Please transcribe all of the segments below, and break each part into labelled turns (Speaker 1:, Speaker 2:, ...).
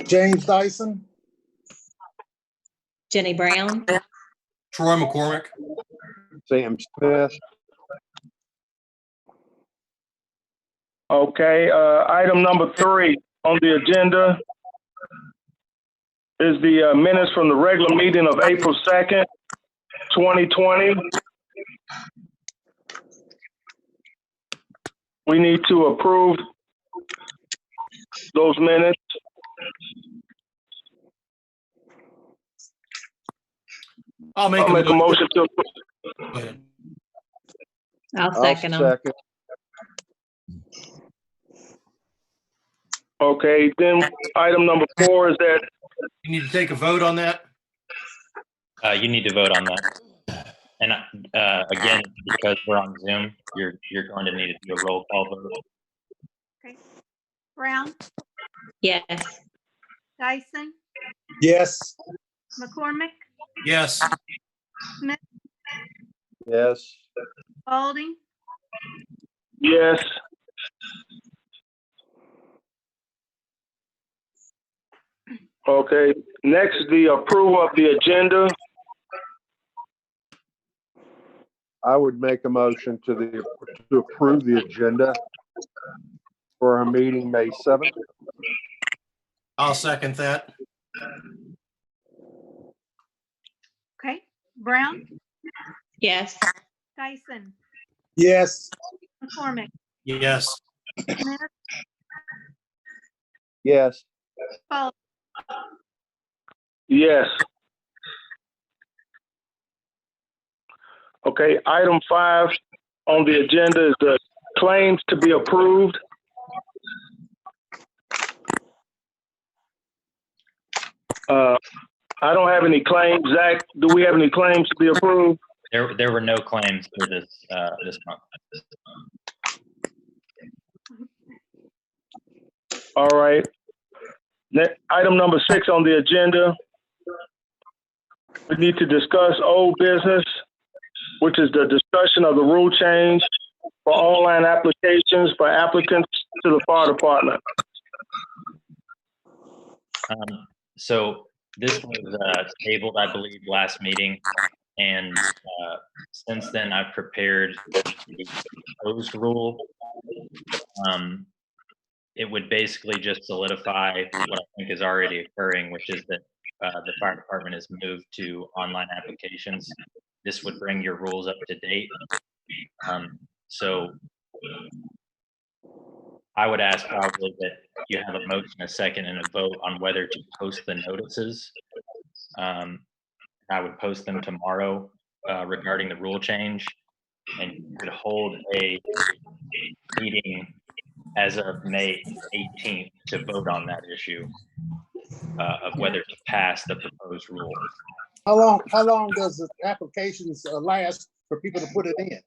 Speaker 1: James Dyson.
Speaker 2: Jenny Brown.
Speaker 3: Troy McCormick.
Speaker 4: Sam Smith.
Speaker 5: Okay, item number 3 on the agenda is the minutes from the regular meeting of April 2nd, 2020. We need to approve those minutes.
Speaker 3: I'll make
Speaker 5: I'll make a motion to
Speaker 3: Go ahead.
Speaker 2: I'll
Speaker 4: I'll
Speaker 2: second them.
Speaker 4: second.
Speaker 5: Okay, then item number 4 is that
Speaker 3: You need to take a vote on that.
Speaker 6: You need to vote on that. And again, because we're on Zoom, you're going to need to do a roll call vote.
Speaker 7: Okay. Brown,
Speaker 2: Yes.
Speaker 7: Dyson,
Speaker 1: Yes.
Speaker 7: McCormick,
Speaker 3: Yes.
Speaker 7: Smith,
Speaker 4: Yes.
Speaker 7: Spalding,
Speaker 5: yes. Okay, next, the approval of the agenda.
Speaker 4: I would make a motion to approve the agenda for our meeting May 7th.
Speaker 3: I'll second that.
Speaker 7: okay. Brown,
Speaker 2: Yes.
Speaker 7: Dyson,
Speaker 1: Yes.
Speaker 7: McCormick,
Speaker 3: Yes.
Speaker 7: Smith,
Speaker 4: Yes.
Speaker 7: Spalding.
Speaker 5: Yes. Okay, item 5 on the agenda is the claims to be approved. I don't have any claims. Zach, do we have any claims to be approved?
Speaker 6: There were no claims for this month.
Speaker 5: All right. Item number 6 on the agenda. We need to discuss old business, which is the discussion of the rule change for online applications for applicants to the fire department.
Speaker 6: So this was tabled, I believe, last meeting, and since then I've prepared the proposed rule. It would basically just solidify what I think is already occurring, which is that the fire department has moved to online applications. This would bring your rules up to date. So I would ask probably that you have a motion, a second, and a vote on whether to post the notices. I would post them tomorrow regarding the rule change, and you could hold a meeting as of May 18th to vote on that issue of whether to pass the proposed rule.
Speaker 1: How long does the applications last for people to put it in?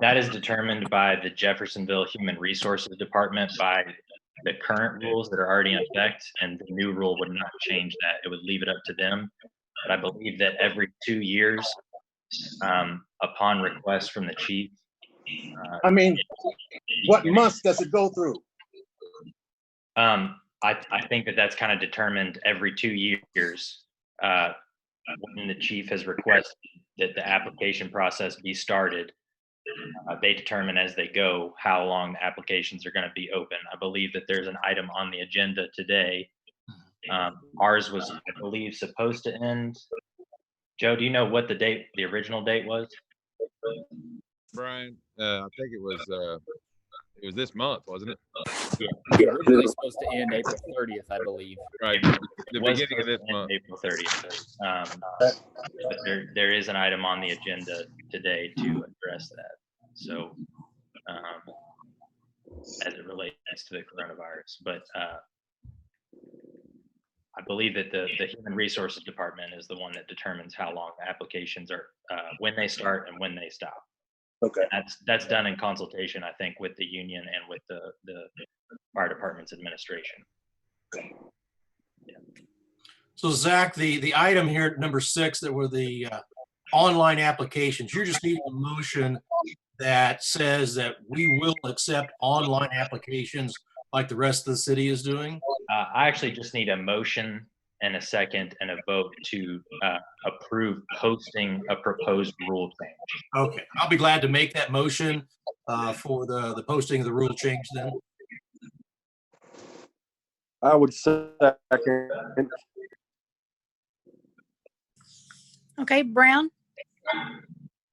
Speaker 6: That is determined by the Jeffersonville Human Resources Department by the current rules that are already in effect, and the new rule would not change that. It would leave it up to them. But I believe that every 2 years, upon request from the chief.
Speaker 1: I mean, what months does it go through?
Speaker 6: I think that that's kind of determined every 2 years. When the chief has requested that the application process be started, they determine as they go how long the applications are going to be open. I believe that there's an item on the agenda today. Ours was, I believe, supposed to end. Joe, do you know what the original date was?
Speaker 8: Brian, I think it was this month, wasn't it?
Speaker 6: Yeah.
Speaker 9: Originally supposed to end April 30th, I believe.
Speaker 8: Right,
Speaker 6: It
Speaker 8: the
Speaker 6: was
Speaker 8: beginning of this
Speaker 6: supposed to end
Speaker 8: month.
Speaker 6: April 30th. But there is an item on the agenda today to address that. So, as it relates to the coronavirus, but I believe that the Human Resources Department is the one that determines how long the applications are, when they start and when they stop.
Speaker 1: Okay.
Speaker 6: That's done in consultation, I think, with the union and with the fire department's administration. Yeah.
Speaker 3: So Zach, the item here at number 6 that were the online applications, you just need a motion that says that we will accept online applications like the rest of the city is doing?
Speaker 6: I actually just need a motion and a second and a vote to approve posting a proposed rule change.
Speaker 3: Okay, I'll be glad to make that motion for the posting of the rule change then.
Speaker 4: I would second.
Speaker 7: Okay, Brown,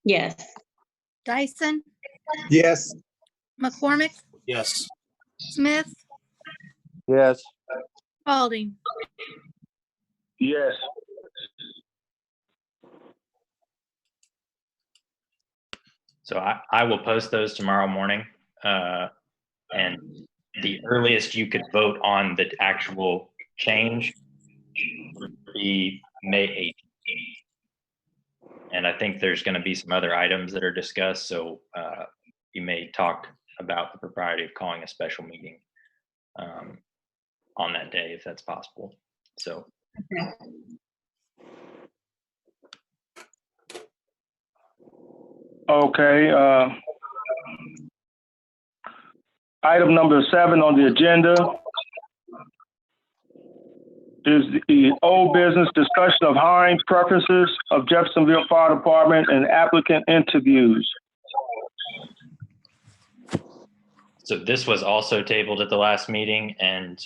Speaker 2: Yes.
Speaker 7: Dyson,
Speaker 1: Yes.
Speaker 7: McCormick,
Speaker 3: Yes.
Speaker 7: Smith,
Speaker 4: Yes.
Speaker 7: Spalding.
Speaker 5: Yes.
Speaker 6: So I will post those tomorrow morning. And the earliest you could vote on the actual change would be May 8th. And I think there's going to be some other items that are discussed. So you may talk about the propriety of calling a special meeting on that day, if that's possible. So.
Speaker 5: Okay. Item number 7 on the agenda is the old business discussion of hiring preferences of Jeffersonville Fire Department and applicant interviews.
Speaker 6: So this was also tabled at the last meeting, and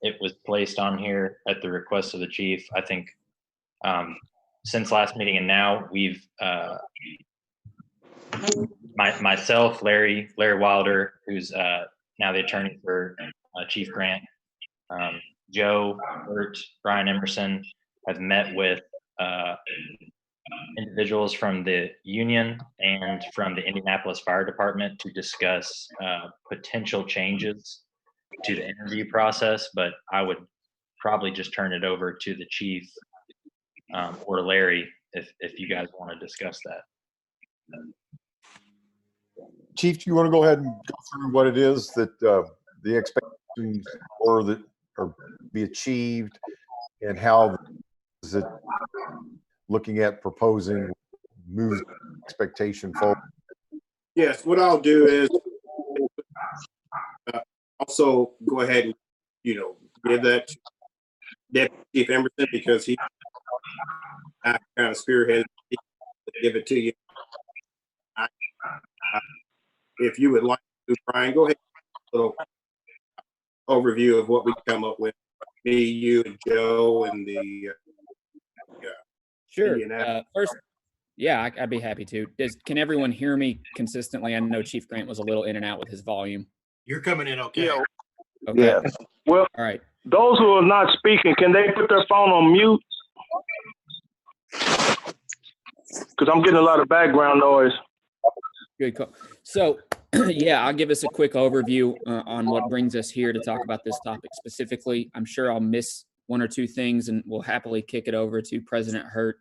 Speaker 6: it was placed on here at the request of the chief. I think since last meeting and now, we've myself, Larry Wilder, who's now the attorney for Chief Grant, Joe, Bert, Bryan Emerson have met with individuals from the union and from the Indianapolis Fire Department to discuss potential changes to the interview process, but I would probably just turn it over to the chief or Larry if you guys want to discuss that.
Speaker 10: Chief, do you want to go ahead and go through what it is that the expectations or that are be achieved, and how is it looking at proposing move expectation forward?
Speaker 1: Yes, what I'll do is also go ahead and, give that to Deputy Chief Emerson, because he kind of spearheaded to give it to you. If you would like to, Brian, go ahead and a little overview of what we come up with. Me, you, and Joe, and the
Speaker 9: Sure.
Speaker 1: Indianapolis.
Speaker 9: First, yeah, I'd be happy to. Can everyone hear me consistently? I know Chief Grant was a little in and out with his volume.
Speaker 3: You're coming in okay.
Speaker 5: Yeah.
Speaker 9: Okay.
Speaker 4: Yeah.
Speaker 5: Well,
Speaker 9: All right.
Speaker 5: those who are not speaking, can they put their phone on mute? Because I'm getting a lot of background noise.
Speaker 9: Good call. So, yeah, I'll give us a quick overview on what brings us here to talk about this topic specifically. I'm sure I'll miss one or two things, and we'll happily kick it over to President Hurt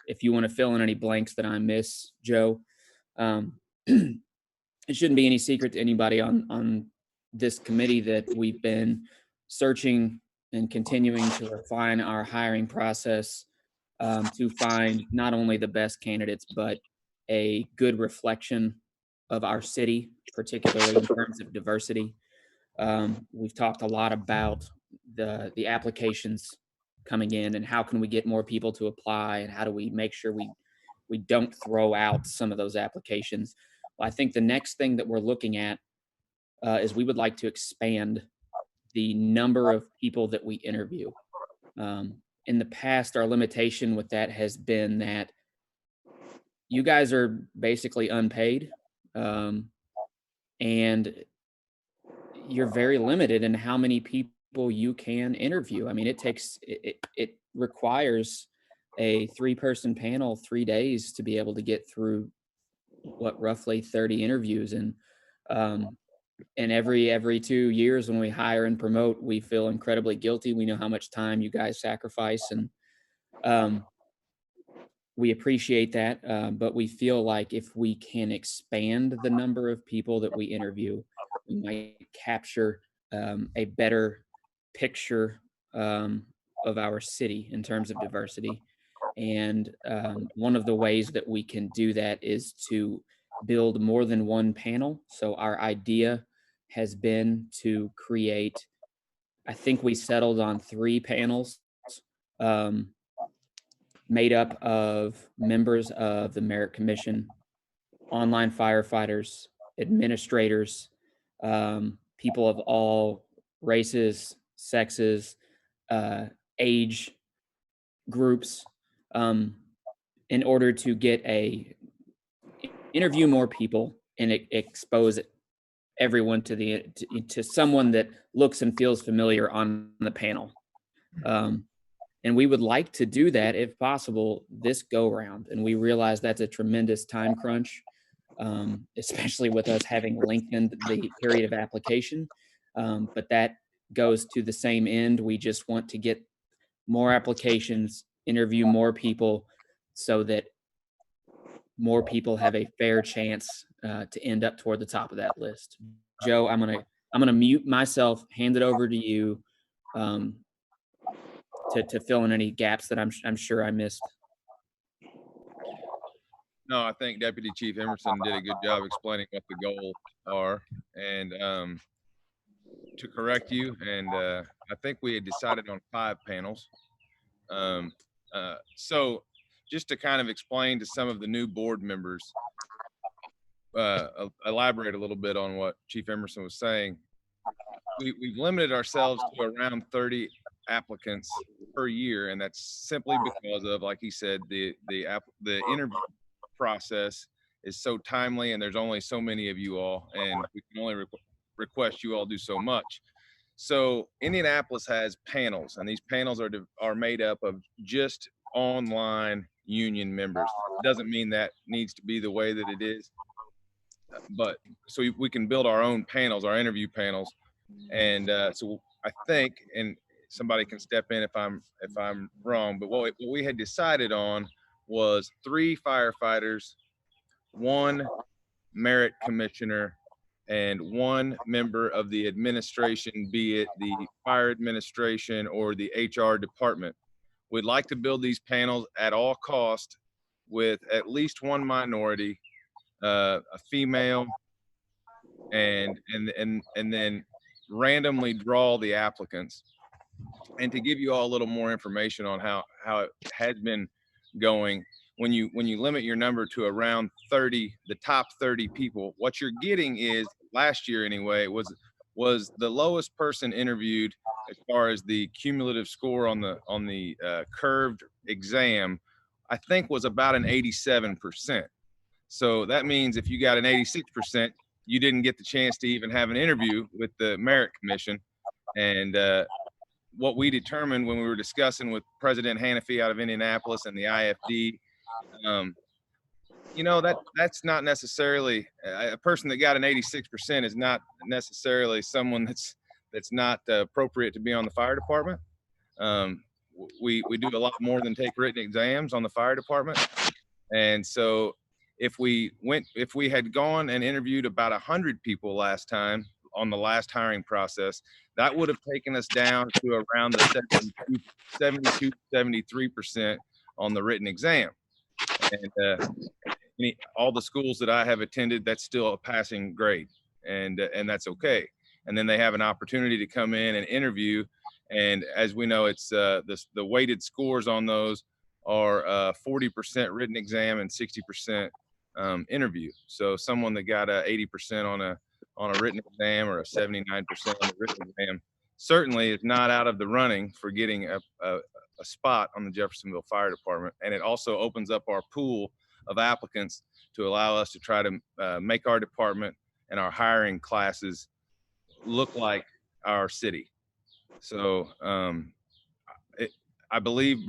Speaker 9: if you want to fill in any blanks that I miss, Joe. It shouldn't be any secret to anybody on this committee that we've been searching and continuing to refine our hiring process to find not only the best candidates, but a good reflection of our city, particularly in terms of diversity. We've talked a lot about the applications coming in and how can we get more people to apply, and how do we make sure we don't throw out some of those applications. Well, I think the next thing that we're looking at is we would like to expand the number of people that we interview. In the past, our limitation with that has been that you guys are basically unpaid, and you're very limited in how many people you can interview. I mean, it requires a 3-person panel, 3 days to be able to get through roughly 30 interviews. And every 2 years when we hire and promote, we feel incredibly guilty. We know how much time you guys sacrifice, and we appreciate that. But we feel like if we can expand the number of people that we interview, we might capture a better picture of our city in terms of diversity. And one of the ways that we can do that is to build more than one panel. So our idea has been to create, I think we settled on 3 panels made up of members of the Merit Commission, online firefighters, administrators, people of all races, sexes, age groups, in order to interview more people and expose everyone to someone that looks and feels familiar on the panel. And we would like to do that if possible this go round. And we realize that's a tremendous time crunch, especially with us having lengthened the period of application. But that goes to the same end. We just want to get more applications, interview more people so that more people have a fair chance to end up toward the top of that list. Joe, I'm gonna mute myself, hand it over to you to fill in any gaps that I'm sure I missed.
Speaker 8: No, I think Deputy Chief Emerson did a good job explaining what the goals are, and to correct you, and I think we had decided on 5 panels. So just to kind of explain to some of the new board members, elaborate a little bit on what Chief Emerson was saying. We've limited ourselves to around 30 applicants per year, and that's simply because of, like he said, the interview process is so timely, and there's only so many of you all, and we can only request you all do so much. So Indianapolis has panels, and these panels are made up of just online union members. It doesn't mean that needs to be the way that it is, but so we can build our own panels, our interview panels. And so I think, and somebody can step in if I'm wrong, but what we had decided on was 3 firefighters, 1 merit commissioner, and 1 member of the administration, be it the fire administration or the HR department. We'd like to build these panels at all cost with at least 1 minority, a female, and then randomly draw the applicants. And to give you all a little more information on how it has been going, when you limit your number to around 30, the top 30 people, what you're getting is, last year anyway, was the lowest person interviewed as far as the cumulative score on the curved exam, I think was about an 87%. So that means if you got an 86%, you didn't get the chance to even have an interview with the Merit Commission. And what we determined when we were discussing with President Hannafy out of Indianapolis and the IFD, that's not necessarily a person that got an 86% is not necessarily someone that's not appropriate to be on the fire department. We do a lot more than take written exams on the fire department. And so if we had gone and interviewed about 100 people last time on the last hiring process, that would have taken us down to around the 72, 73% on the written exam. And all the schools that I have attended, that's still a passing grade, and that's okay. And then they have an opportunity to come in and interview. And as we know, it's the weighted scores on those are 40% written exam and 60% interview. So someone that got a 80% on a written exam or a 79% on a written exam certainly is not out of the running for getting a spot on the Jeffersonville Fire Department. And it also opens up our pool of applicants to allow us to try to make our department and our hiring classes look like our city. So I believe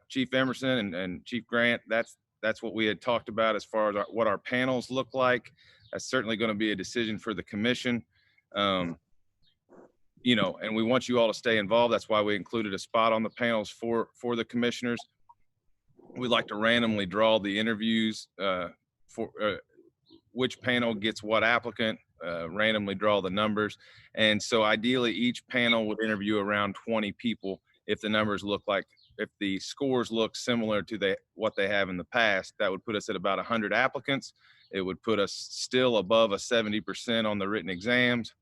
Speaker 8: Chief Emerson and Chief Grant, that's what we had talked about as far as what our panels look like. That's certainly going to be a decision for the commission. And we want you all to stay involved. That's why we included a spot on the panels for the commissioners. We'd like to randomly draw the interviews for which panel gets what applicant, randomly draw the numbers. And so ideally each panel would interview around 20 people. If the numbers look like, if the scores look similar to what they have in the past, that would put us at about 100 applicants. It would put us still above a 70% on the written exams.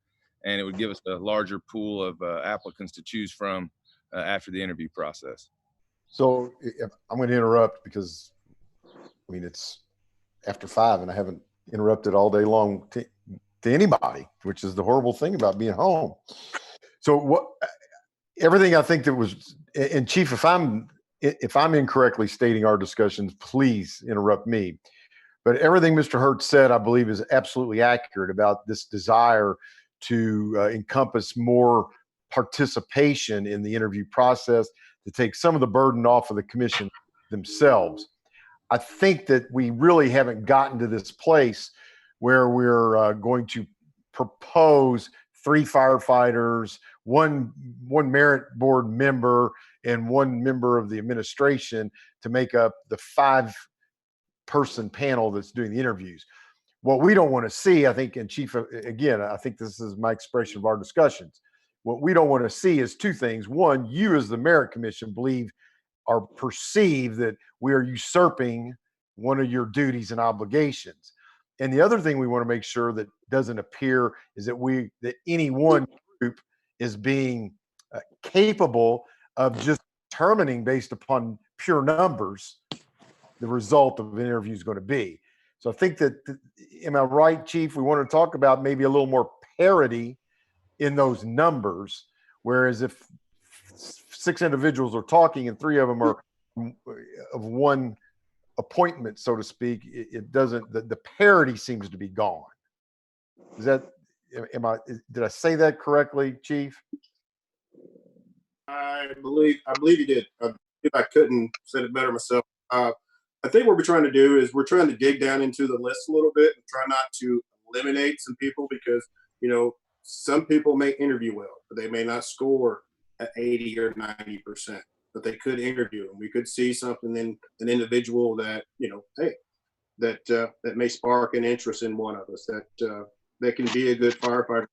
Speaker 8: and it would give us a larger pool of applicants to choose from after the interview process.
Speaker 10: So I'm going to interrupt because, I mean, it's after 5 and I haven't interrupted all day long to anybody, which is the horrible thing about being home. So everything I think that was, and Chief, if I'm incorrectly stating our discussions, please interrupt me. But everything Mr. Hertz said, I believe, is absolutely accurate about this desire to encompass more participation in the interview process, to take some of the burden off of the commission themselves. I think that we really haven't gotten to this place where we're going to propose 3 firefighters, one merit board member, and 1 member of the administration to make up the 5-person panel that's doing the interviews. What we don't want to see, I think, and Chief, again, I think this is my expression of our discussions. What we don't want to see is 2 things. One, you as the Merit Commission believe or perceive that we are usurping one of your duties and obligations. And the other thing we want to make sure that doesn't appear is that any one group is being capable of just determining based upon pure numbers the result of an interview is going to be. So I think that, am I right, Chief? We want to talk about maybe a little more parity in those numbers, whereas if 6 individuals are talking and 3 of them are of one appointment, so to speak, it doesn't, the parity seems to be gone. Is that, did I say that correctly, Chief?
Speaker 1: I believe you did. If I couldn't said it better myself. I think what we're trying to do is we're trying to dig down into the list a little bit and try not to eliminate some people because, you know, some people may interview well, but they may not score at 80 or 90%, but they could interview and we could see something in an individual that, you know, hey, that may spark an interest in one of us, that can be a good firefighter.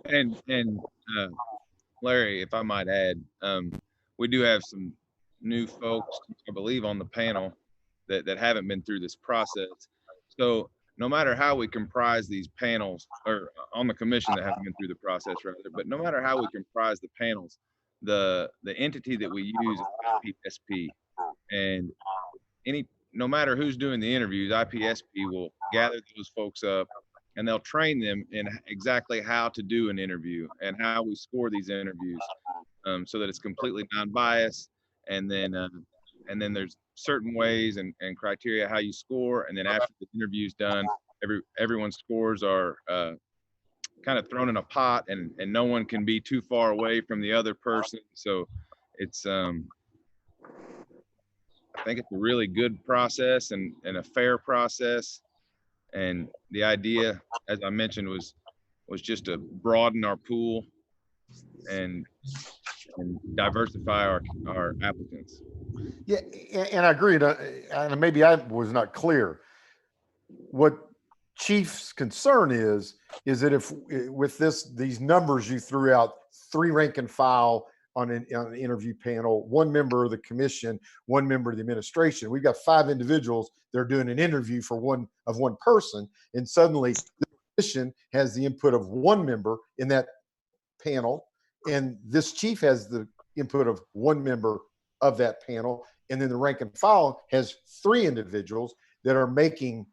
Speaker 8: And Larry, if I might add, we do have some new folks, I believe, on the panel that haven't been through this process. So no matter how we comprise these panels, or on the commission that haven't been through the process, rather, but no matter how we comprise the panels, the entity that we use is IPSP, and no matter who's doing the interviews, IPSP will gather those folks up and they'll train them in exactly how to do an interview and how we score these interviews, so that it's completely non-biased. And then there's certain ways and criteria how you score. And then after the interview's done, everyone's scores are kind of thrown in a pot, and no one can be too far away from the other person. So it's I think it's a really good process and a fair process. And the idea, as I mentioned, was just to broaden our pool and diversify our applicants.
Speaker 10: Yeah, and I agree. And maybe I was not clear. What Chief's concern is that if with these numbers you threw out, 3 rank and file on an interview panel, 1 member of the commission, 1 member of the administration, we've got 5 individuals that are doing an interview for one person, and suddenly the commission has the input of 1 member in that panel, and this chief has the input of 1 member of that panel, and then the rank and file has 3 individuals that are making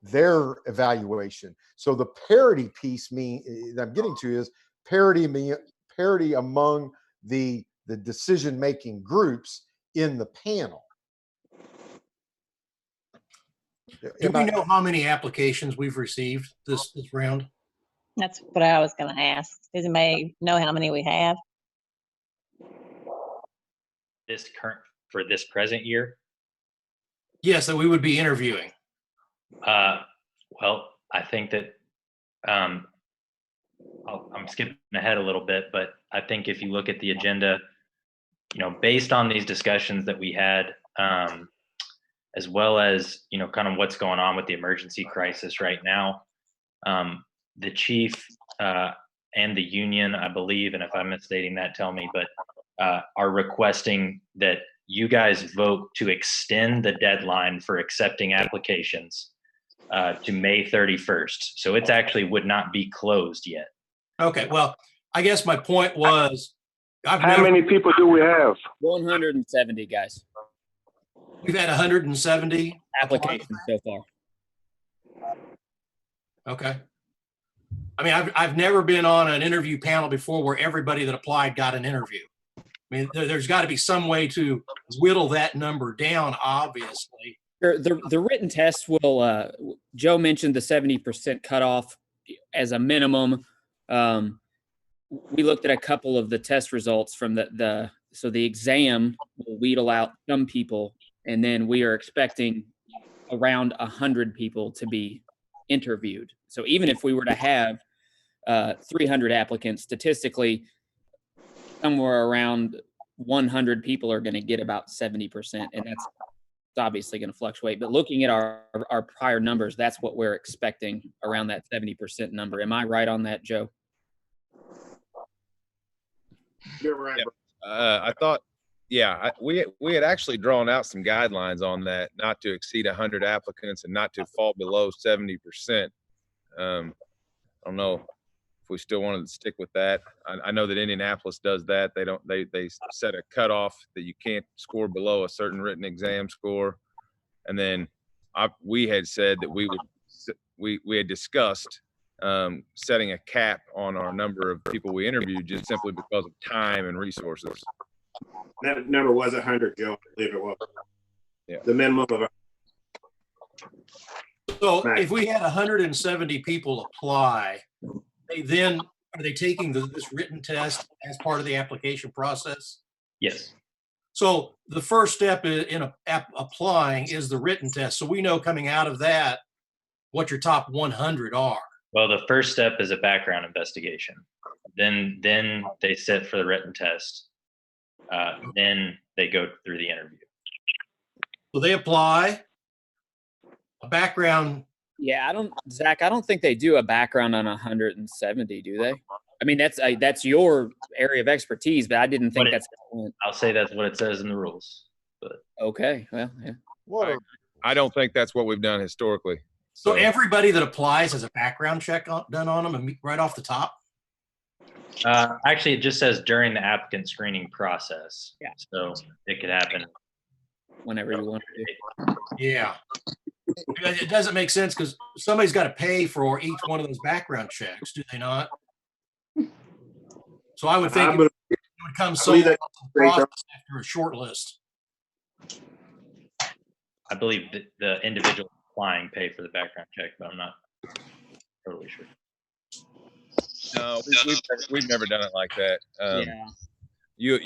Speaker 10: their evaluation. So the parity piece that I'm getting to is parity among the decision-making groups in the panel.
Speaker 3: Do we know how many applications we've received this round?
Speaker 2: That's what I was going to ask. Does anybody know how many we have?
Speaker 6: For this present year?
Speaker 3: Yes, that we would be interviewing.
Speaker 6: Well, I think that I'm skipping ahead a little bit, but I think if you look at the agenda, you know, based on these discussions that we had, as well as, you know, kind of what's going on with the emergency crisis right now, the chief and the union, I believe, and if I'm misstating that, tell me, but are requesting that you guys vote to extend the deadline for accepting applications to May 31st. So it's actually would not be closed yet.
Speaker 3: Okay, well, I guess my point was,
Speaker 5: How many people do we have?
Speaker 9: 170 guys.
Speaker 3: we've had 170
Speaker 9: Applications so far.
Speaker 3: Okay. I mean, I've never been on an interview panel before where everybody that applied got an interview. I mean, there's got to be some way to whittle that number down, obviously.
Speaker 9: The written test will, Joe mentioned the 70% cutoff as a minimum. We looked at a couple of the test results from so the exam will wheedle out some people, and then we are expecting around 100 people to be interviewed. So even if we were to have 300 applicants, statistically, somewhere around 100 people are going to get about 70%, and that's obviously going to fluctuate. But looking at our prior numbers, that's what we're expecting, around that 70% number. Am I right on that, Joe?
Speaker 1: You're right.
Speaker 8: I thought, yeah, we had actually drawn out some guidelines on that, not to exceed 100 applicants and not to fall below 70%. I don't know if we still wanted to stick with that. I know that Indianapolis does that. They set a cutoff that you can't score below a certain written exam score. And then we had said that we had discussed setting a cap on our number of people we interviewed, just simply because of time and resources.
Speaker 1: That number was 100, Joe. I believe it was.
Speaker 8: Yeah.
Speaker 1: The minimum of.
Speaker 3: So if we had 170 people apply, are they taking this written test as part of the application process?
Speaker 6: Yes.
Speaker 3: So the first step in applying is the written test. So we know coming out of that what your top 100 are.
Speaker 6: Well, the first step is a background investigation. Then they sit for the written test. Then they go through the interview.
Speaker 3: So they apply a background.
Speaker 9: Yeah, Zach, I don't think they do a background on 170, do they? I mean, that's your area of expertise, but I didn't think that's.
Speaker 6: I'll say that's what it says in the rules. But
Speaker 9: okay, well, yeah.
Speaker 8: I don't think that's what we've done historically.
Speaker 3: So everybody that applies has a background check done on them right off the top?
Speaker 6: Actually, it just says during the applicant screening process.
Speaker 9: Yeah.
Speaker 6: So it could happen
Speaker 9: whenever you want to.
Speaker 3: Yeah. It doesn't make sense because somebody's got to pay for each one of those background checks, do they not? So I would think it would come somewhere after a short list.
Speaker 6: I believe that the individual applying pay for the background check, but I'm not totally sure.
Speaker 8: No, we've never done it like that.
Speaker 9: Yeah.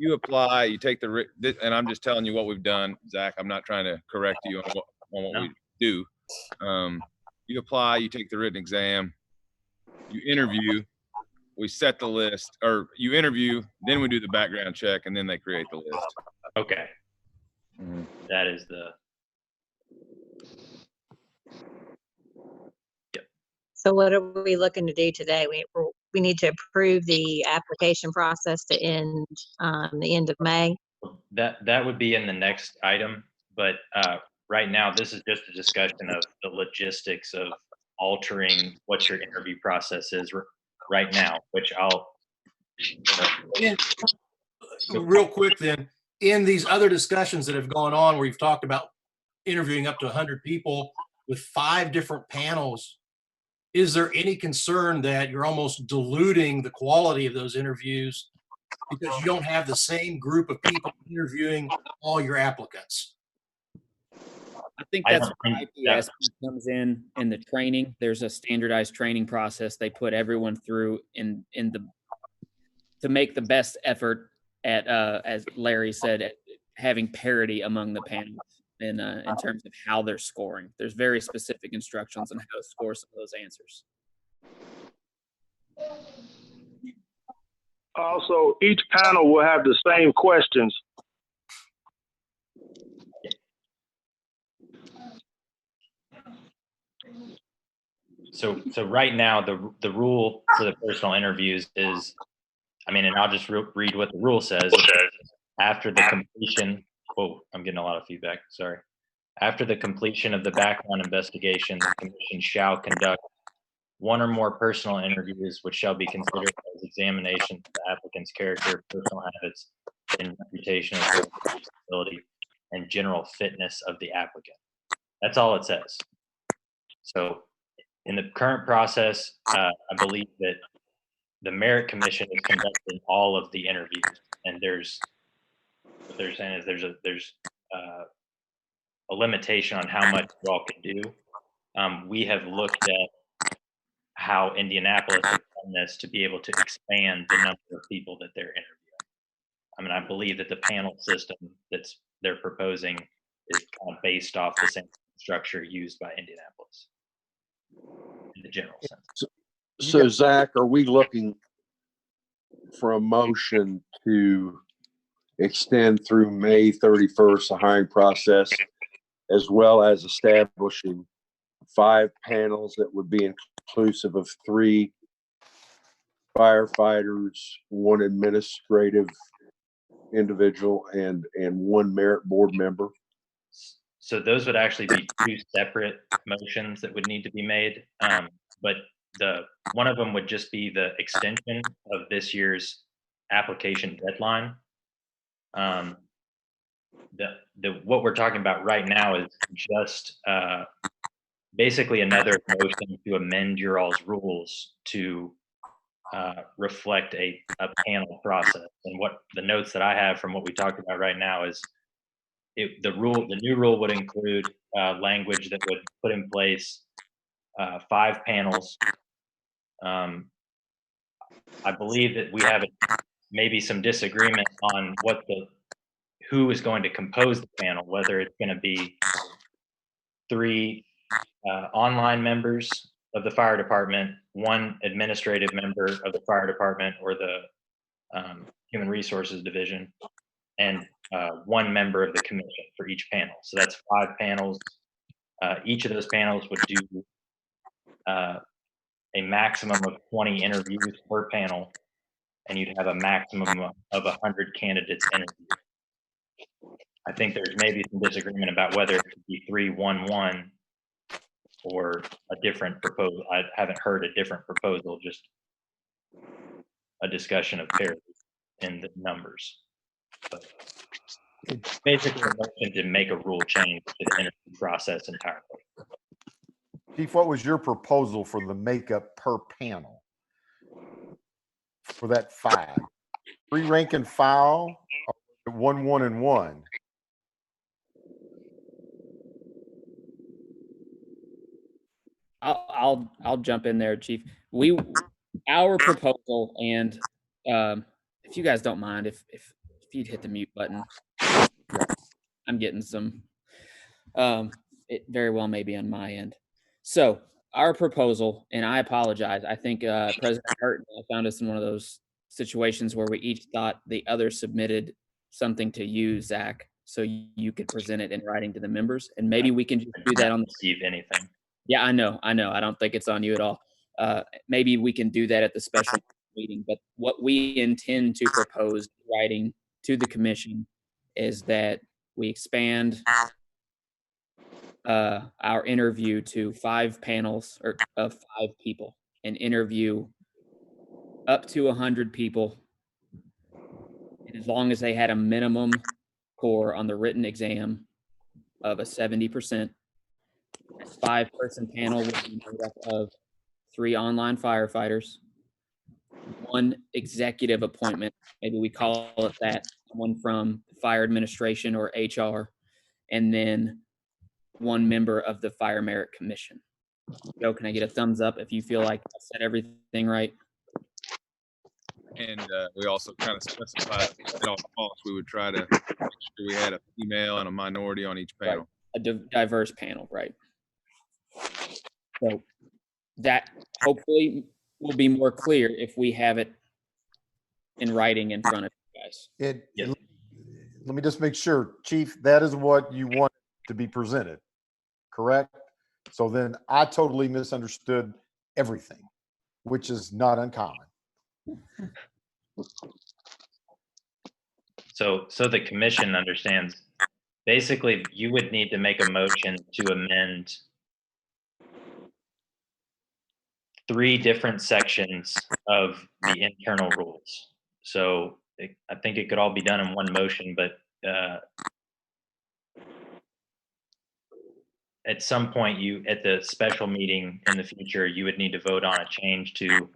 Speaker 8: You apply, you take and I'm just telling you what we've done, Zach. I'm not trying to correct you on what we do. You apply, you take the written exam, you interview, we set the list, or you interview, then we do the background check, and then they create the list.
Speaker 6: Okay.
Speaker 8: Mm-hmm.
Speaker 6: That is the. Yep.
Speaker 2: So what are we looking to do today? We need to approve the application process to end the end of May.
Speaker 6: That would be in the next item, but right now this is just a discussion of the logistics of altering what your interview process is right now, which I'll.
Speaker 3: Real quick then, in these other discussions that have gone on where you've talked about interviewing up to 100 people with 5 different panels, is there any concern that you're almost diluting the quality of those interviews because you don't have the same group of people interviewing all your applicants?
Speaker 9: I think that's where IPSP comes in the training. There's a standardized training process they put everyone through to make the best effort at, as Larry said, at having parity among the panels in terms of how they're scoring. There's very specific instructions on how to score some of those answers.
Speaker 5: Also, each panel will have the same questions.
Speaker 6: So right now, the rule for the personal interviews is, and I'll just read what the rule says. After the completion, I'm getting a lot of feedback, sorry. After the completion of the background investigation, the commission shall conduct one or more personal interviews, which shall be considered as examination of the applicant's character, personal habits, and reputation of ability and general fitness of the applicant. That's all it says. So in the current process, I believe that the merit commission is conducting all of the interviews, and what they're saying is there's a limitation on how much you all can do. We have looked at how Indianapolis has done this to be able to expand the number of people that they're interviewing. I mean, I believe that the panel system they're proposing is kind of based off the same structure used by Indianapolis in the general sense.
Speaker 4: So Zach, are we looking for a motion to extend through May 31st, the hiring process, as well as establishing 5 panels that would be inclusive of 3 firefighters, 1 administrative individual, and 1 merit board member?
Speaker 6: So those would actually be 2 separate motions that would need to be made. But one of them would just be the extension of this year's application deadline. What we're talking about right now is just basically another motion to amend your all's rules to reflect a panel process. And what the notes that I have from what we talked about right now is the new rule would include language that would put in place 5 panels. I believe that we have maybe some disagreement on who is going to compose the panel, whether it's going to be 3 online members of the fire department, 1 administrative member of the fire department or the human resources division, and 1 member of the commission for each panel. So that's 5 panels. Each of those panels would do a maximum of 20 interviews per panel, and you'd have a maximum of 100 candidates interviewed. I think there's maybe some disagreement about whether it could be 3-1-1 or a different proposal. I haven't heard a different proposal, just a discussion of parity in the numbers. But basically, a motion to make a rule change to the interview process entirely.
Speaker 10: Chief, what was your proposal for the makeup per panel? For that 5? 3 rank and file, 1, 1, and 1?
Speaker 9: I'll jump in there, Chief. Our proposal, and if you guys don't mind, if you'd hit the mute button, I'm getting some. It very well may be on my end. So our proposal, and I apologize. I think President Hurt found us in one of those situations where we each thought the other submitted something to you, Zach, so you could present it in writing to the members, and maybe we can just do that on the.
Speaker 6: Receive anything.
Speaker 9: Yeah, I know. I don't think it's on you at all. Maybe we can do that at the special meeting. But what we intend to propose writing to the commission is that we expand our interview to 5 panels of 5 people and interview up to 100 people. And as long as they had a minimum score on the written exam of a 70%. This 5-person panel would be made up of 3 online firefighters, 1 executive appointment, maybe we call it that, one from fire administration or HR, and then 1 member of the Fire Merit Commission. Joe, can I get a thumbs up if you feel like I said everything right?
Speaker 8: And we also kind of specified at all costs we would try to make sure we had a female and a minority on each panel.
Speaker 9: Right. A diverse panel, right? So that hopefully will be more clear if we have it in writing in front of you guys.
Speaker 10: Let me just make sure, Chief, that is what you want to be presented, correct? So then I totally misunderstood everything, which is not uncommon.
Speaker 6: So the commission understands basically you would need to make a motion to amend 3 different sections of the internal rules. So I think it could all be done in one motion, but at some point at the special meeting in the future, you would need to vote on a change to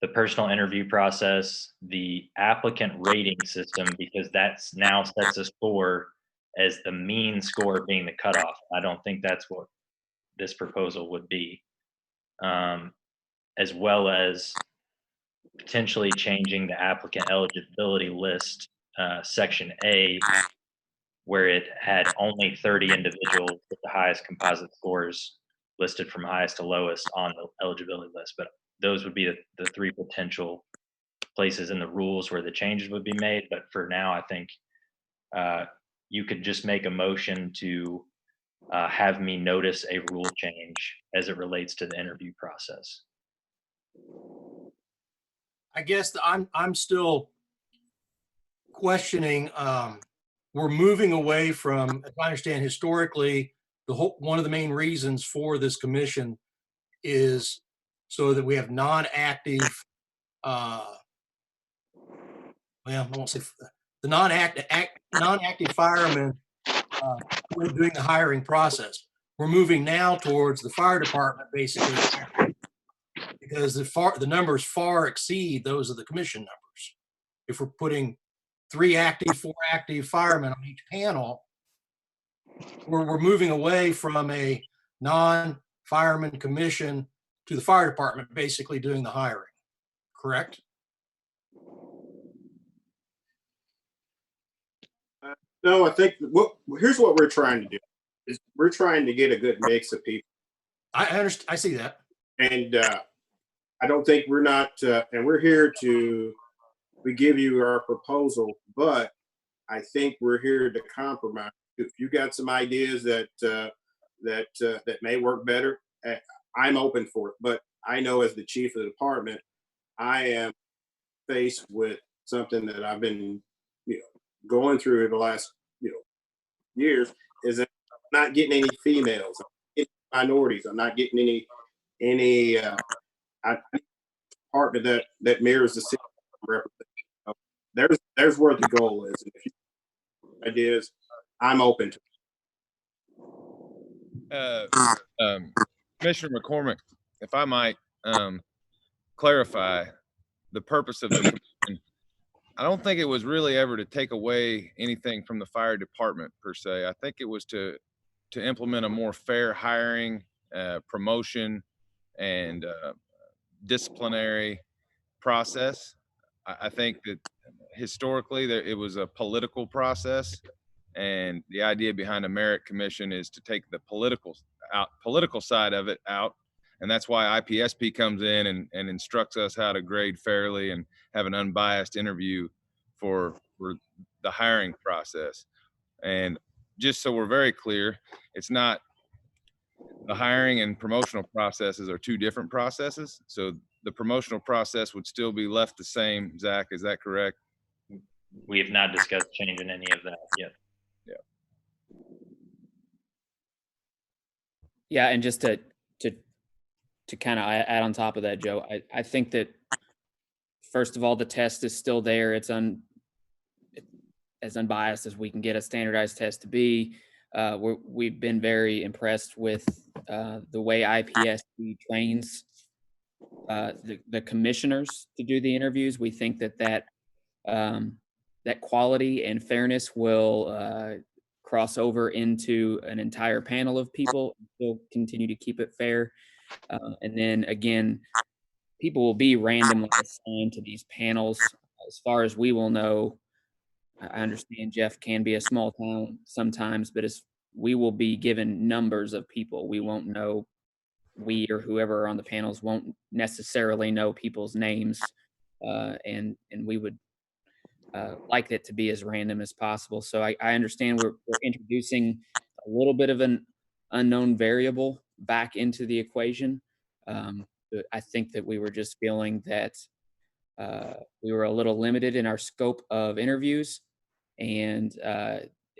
Speaker 6: the personal interview process, the applicant rating system, because that's now sets a score as the mean score being the cutoff. I don't think that's what this proposal would be. As well as potentially changing the applicant eligibility list, section A, where it had only 30 individuals with the highest composite scores listed from highest to lowest on the eligibility list. But those would be the 3 potential places in the rules where the changes would be made. But for now, I think you could just make a motion to have me notice a rule change as it relates to the interview process.
Speaker 3: I guess I'm still questioning. We're moving away from, if I understand historically, one of the main reasons for this commission is so that we have non-active, well, I won't say the non-active firemen who are doing the hiring process. We're moving now towards the fire department, basically, because the numbers far exceed those of the commission numbers. If we're putting 3 active, 4 active firemen on each panel, we're moving away from a non-fireman commission to the fire department basically doing the hiring, correct?
Speaker 1: No, I think here's what we're trying to do is we're trying to get a good mix of people.
Speaker 3: I understand. I see that.
Speaker 1: And I don't think we're not, and we're here we give you our proposal, but I think we're here to compromise. If you got some ideas that may work better, I'm open for it. But I know as the chief of the department, I am faced with something that I've been, going through in the last, years, is that I'm not getting any females, I'm getting minorities. I'm not getting any department that mirrors the city representation. There's where the goal is. And if you have ideas, I'm open to
Speaker 8: Commissioner McCormick, if I might clarify the purpose of the commission, I don't think it was really ever to take away anything from the fire department per se. I think it was to implement a more fair hiring, promotion, and disciplinary process. I think that historically it was a political process, and the idea behind a merit commission is to take the political side of it out. And that's why IPSP comes in and instructs us how to grade fairly and have an unbiased interview for the hiring process. And just so we're very clear, it's not, the hiring and promotional processes are 2 different processes. So the promotional process would still be left the same. Zach, is that correct?
Speaker 6: We have not discussed changing any of that yet.
Speaker 9: Yeah, and just to kind of add on top of that, Joe, I think that first of all, the test is still there. It's as unbiased as we can get a standardized test to be. We've been very impressed with the way IPSP trains the commissioners to do the interviews. We think that quality and fairness will cross over into an entire panel of people. We'll continue to keep it fair. And then again, people will be randomly assigned to these panels. As far as we will know, I understand Jeff can be a small town sometimes, but we will be given numbers of people. We won't know, we or whoever are on the panels won't necessarily know people's names. And we would like it to be as random as possible. So I understand we're introducing a little bit of an unknown variable back into the equation. But I think that we were just feeling that we were a little limited in our scope of interviews, and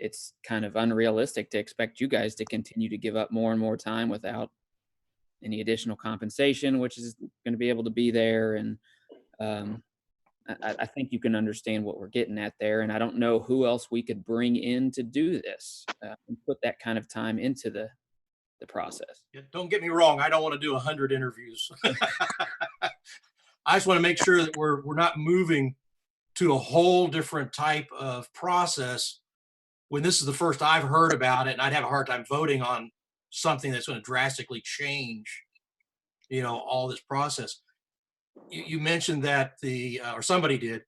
Speaker 9: it's kind of unrealistic to expect you guys to continue to give up more and more time without any additional compensation, which is going to be able to be there. And I think you can understand what we're getting at there. And I don't know who else we could bring in to do this and put that kind of time into the process.
Speaker 3: Yeah, don't get me wrong. I don't want to do 100 interviews. I just want to make sure that we're not moving to a whole different type of process when this is the first I've heard about it, and I'd have a hard time voting on something that's going to drastically change, all this process. You mentioned that or somebody did,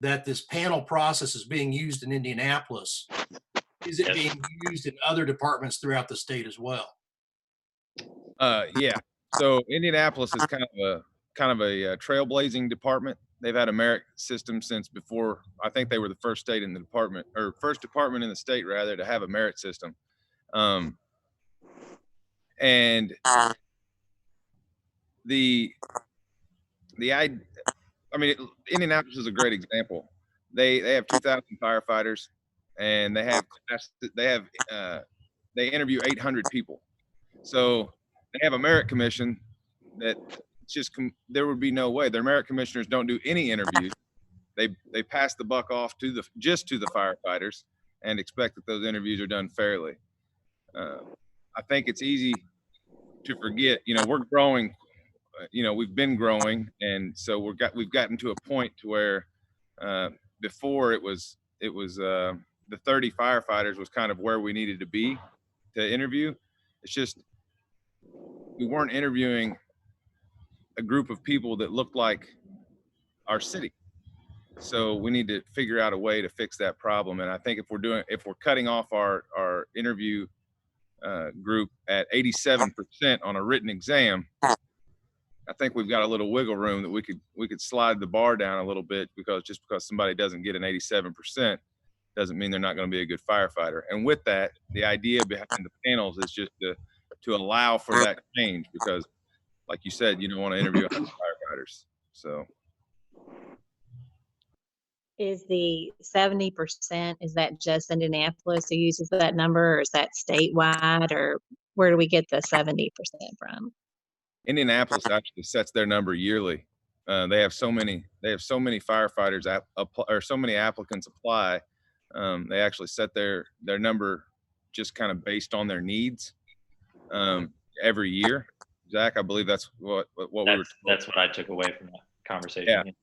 Speaker 3: that this panel process is being used in Indianapolis. Is it being used in other departments throughout the state as well?
Speaker 8: Yeah. So Indianapolis is kind of a trailblazing department. They've had a merit system since before. I think they were the first state in the department, or first department in the state rather, to have a merit system. And Indianapolis is a great example. They have 2,000 firefighters, and they interview 800 people. So they have a merit commission that there would be no way. Their merit commissioners don't do any interviews. They pass the buck off to the firefighters and expect that those interviews are done fairly. I think it's easy to forget, we're growing, we've been growing. And so we've gotten to a point to where before it was the 30 firefighters was kind of where we needed to be to interview. It's just, we weren't interviewing a group of people that looked like our city. So we need to figure out a way to fix that problem. And I think if we're cutting off our interview group at 87% on a written exam, I think we've got a little wiggle room that we could slide the bar down a little bit, because somebody doesn't get an 87% doesn't mean they're not going to be a good firefighter. And with that, the idea behind the panels is just to allow for that change, because like you said, you don't want to interview firefighters. So
Speaker 2: Is the 70%, is that just Indianapolis who uses that number, or is that statewide, or where do we get the 70% from?
Speaker 8: Indianapolis actually sets their number yearly. They have so many firefighters or so many applicants apply. They actually set their number just kind of based on their needs every year. Zach, I believe that's what we were told.
Speaker 6: That's what I took away from that conversation.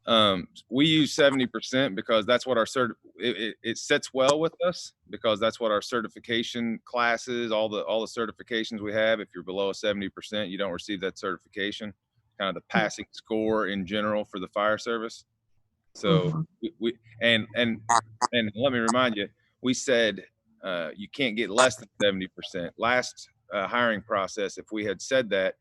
Speaker 8: Yeah. We use 70% because that's what it sits well with us, because that's what our certification classes, all the certifications we have. If you're below a 70%, you don't receive that certification, kind of the passing score in general for the fire service. So we and let me remind you, we said you can't get less than 70%. Last hiring process, if we had said that,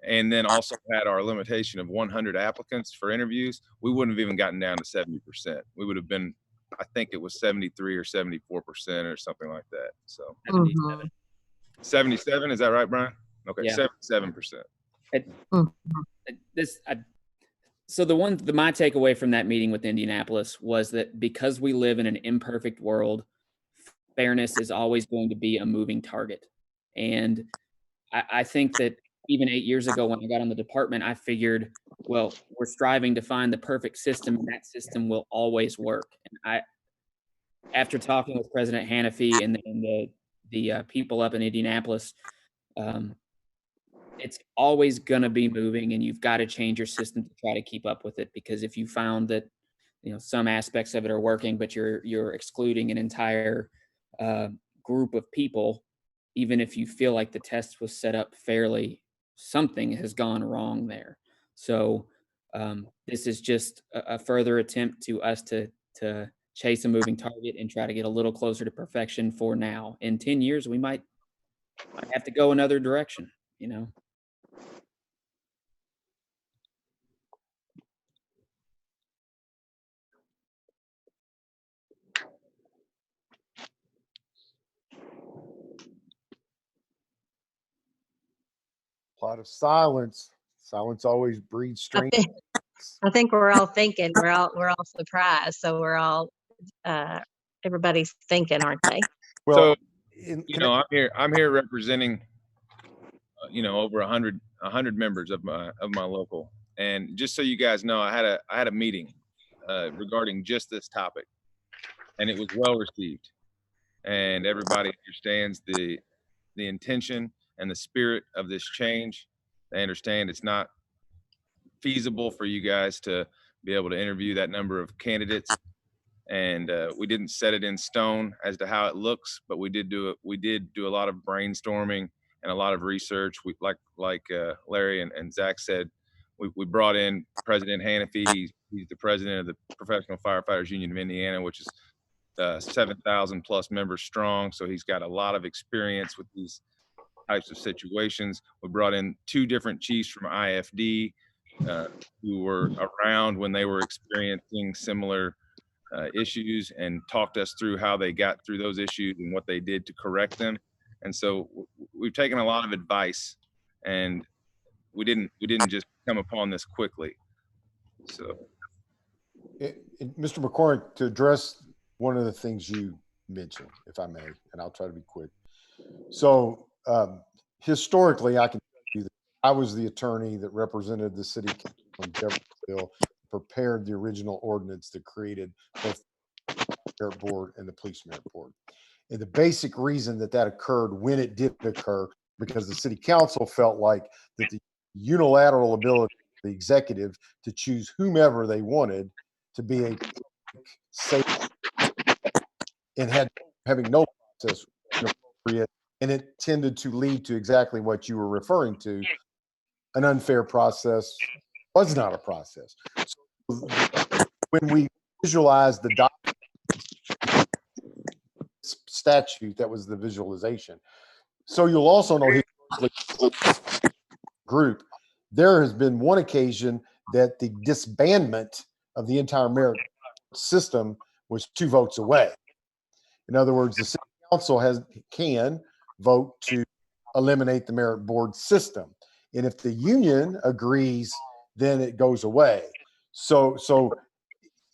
Speaker 8: and then also had our limitation of 100 applicants for interviews, we wouldn't have even gotten down to 70%. We would have been, I think it was 73 or 74% or something like that. So 77, is that right, Brian? Okay, yeah. 77%.
Speaker 9: So my takeaway from that meeting with Indianapolis was that because we live in an imperfect world, fairness is always going to be a moving target. And I think that even 8 years ago when I got on the department, I figured, well, we're striving to find the perfect system, and that system will always work. And after talking with President Hannafy and the people up in Indianapolis, it's always going to be moving, and you've got to change your system to try to keep up with it. Because if you found that, some aspects of it are working, but you're excluding an entire group of people, even if you feel like the test was set up fairly, something has gone wrong there. So this is just a further attempt to us to chase a moving target and try to get a little closer to perfection for now. In 10 years, we might have to go another direction,
Speaker 10: A lot of silence. Silence always breeds strength.
Speaker 2: I think we're all thinking, we're all surprised. So we're all everybody's thinking, aren't they?
Speaker 10: Well,
Speaker 8: So, I'm here representing, over 100 members of my local. And just so you guys know, I had a meeting regarding just this topic, and it was well received. And everybody understands the intention and the spirit of this change. They understand it's not feasible for you guys to be able to interview that number of candidates. And we didn't set it in stone as to how it looks, but we did do a lot of brainstorming and a lot of research. We like Larry and Zach said, we brought in President Hannafy. He's the president of the Professional Firefighters Union of Indiana, which is 7,000 plus members strong. So he's got a lot of experience with these types of situations. We brought in 2 different chiefs from IFD who were around when they were experiencing similar issues, and talked us through how they got through those issues and what they did to correct them. And so we've taken a lot of advice, and we didn't just come upon this quickly. So,
Speaker 10: Mr. McCormick, to address one of the things you mentioned, if I may, and I'll try to be quick. So historically, I can tell you that I was the attorney that represented the city council in Jeffersonville, prepared the original ordinance that created both the merit board and the police merit board. And the basic reason that occurred when it did occur, because the city council felt like that the unilateral ability of the executive to choose whomever they wanted to be a safe and having no process appropriate, and it tended to lead to exactly what you were referring to. An unfair process was not a process. So when we visualized the statute, that was the visualization. So you'll also know group, there has been one occasion that the disbandment of the entire merit system was 2 votes away. In other words, the city council can vote to eliminate the merit board system. And if the union agrees, then it goes away. So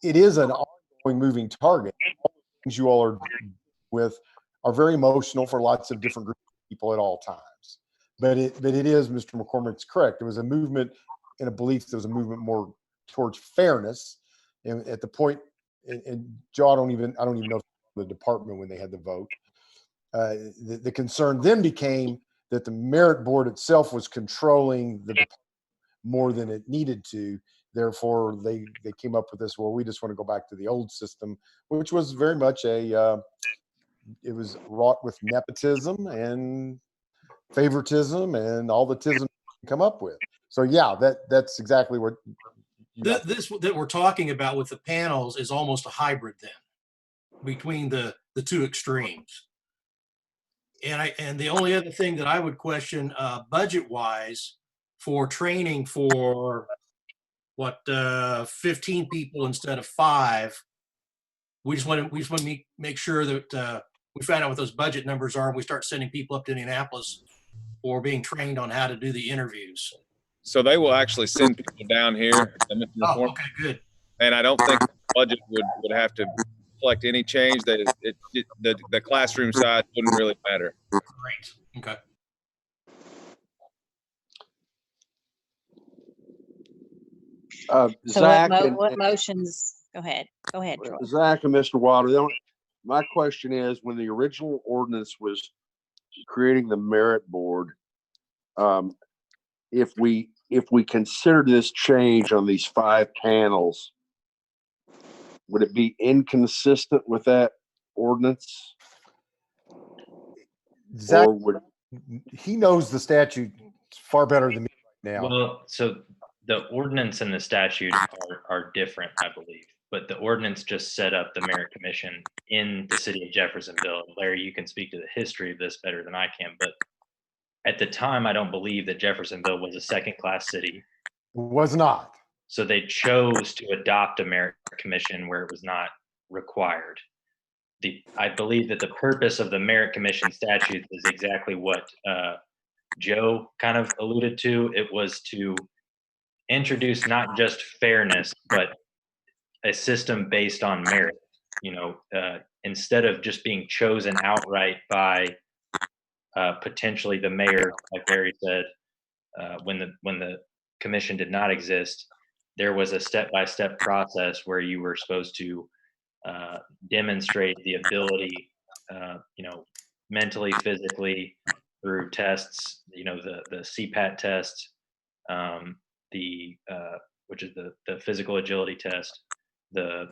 Speaker 10: it is an ongoing moving target. All the things you all are dealing with are very emotional for lots of different groups of people at all times. But it is, Mr. McCormick's correct. There was a movement and a belief there was a movement more towards fairness. And at the point, and Joe, I don't even know the department when they had the vote. The concern then became that the merit board itself was controlling the department more than it needed to. Therefore, they came up with this, well, we just want to go back to the old system, which was very much it was wrought with nepotism and favoritism and all the tism you come up with. So yeah, that's exactly what
Speaker 3: this that we're talking about with the panels is almost a hybrid then between the 2 extremes. And the only other thing that I would question budget wise for training for 15 people instead of 5, we just want to make sure that we find out what those budget numbers are and we start sending people up to Indianapolis for being trained on how to do the interviews.
Speaker 8: So they will actually send people down here.
Speaker 3: Oh, okay, good.
Speaker 8: And I don't think the budget would have to reflect any change. That the classroom size wouldn't really matter.
Speaker 3: Great. Okay.
Speaker 2: So
Speaker 4: Zach,
Speaker 2: what motions? Go ahead, Troy.
Speaker 4: Zach and Mr. Water, my question is, when the original ordinance was creating the merit board, if we consider this change on these 5 panels, would it be inconsistent with that ordinance?
Speaker 10: Zach, he knows the statute far better than me right now.
Speaker 6: Well, so the ordinance and the statute are different, I believe, but the ordinance just set up the merit commission in the city of Jeffersonville. Larry, you can speak to the history of this better than I can, but at the time, I don't believe that Jeffersonville was a second-class city.
Speaker 10: It was not.
Speaker 6: So they chose to adopt a merit commission where it was not required. I believe that the purpose of the merit commission statute is exactly what Joe kind of alluded to. It was to introduce not just fairness, but a system based on merit. instead of just being chosen outright by potentially the mayor, like Barry said, when the commission did not exist, there was a step-by-step process where you were supposed to demonstrate the ability, mentally, physically, through tests, the CPAT test, which is the physical agility test, the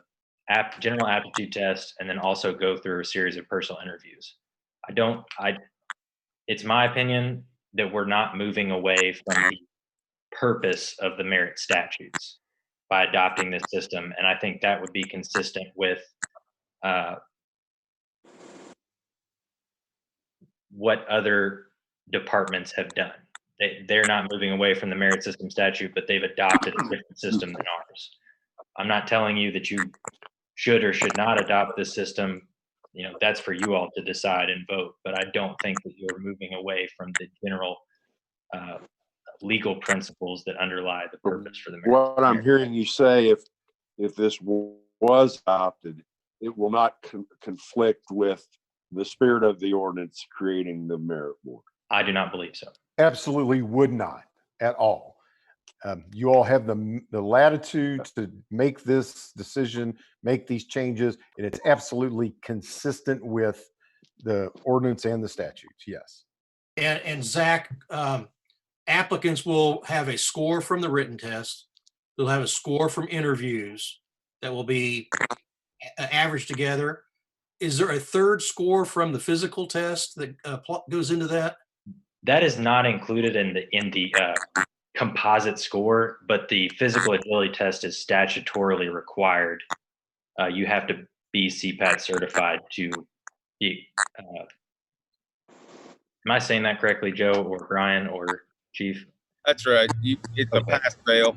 Speaker 6: general aptitude test, and then also go through a series of personal interviews. It's my opinion that we're not moving away from the purpose of the merit statutes by adopting this system. And I think that would be consistent with what other departments have done. They're not moving away from the merit system statute, but they've adopted a different system than ours. I'm not telling you that you should or should not adopt this system. That's for you all to decide and vote, but I don't think that you're moving away from the general legal principles that underlie the purpose for the merit.
Speaker 4: What I'm hearing you say, if this was adopted, it will not conflict with the spirit of the ordinance creating the merit board.
Speaker 6: I do not believe so.
Speaker 10: Absolutely would not at all. You all have the latitude to make this decision, make these changes, and it's absolutely consistent with the ordinance and the statutes. Yes.
Speaker 3: And Zach, applicants will have a score from the written test. They'll have a score from interviews that will be averaged together. Is there a third score from the physical test that goes into that?
Speaker 6: That is not included in the composite score, but the physical agility test is statutorily required. You have to be CPAT certified to be. Am I saying that correctly, Joe or Brian or Chief?
Speaker 8: That's right. It's a pass fail.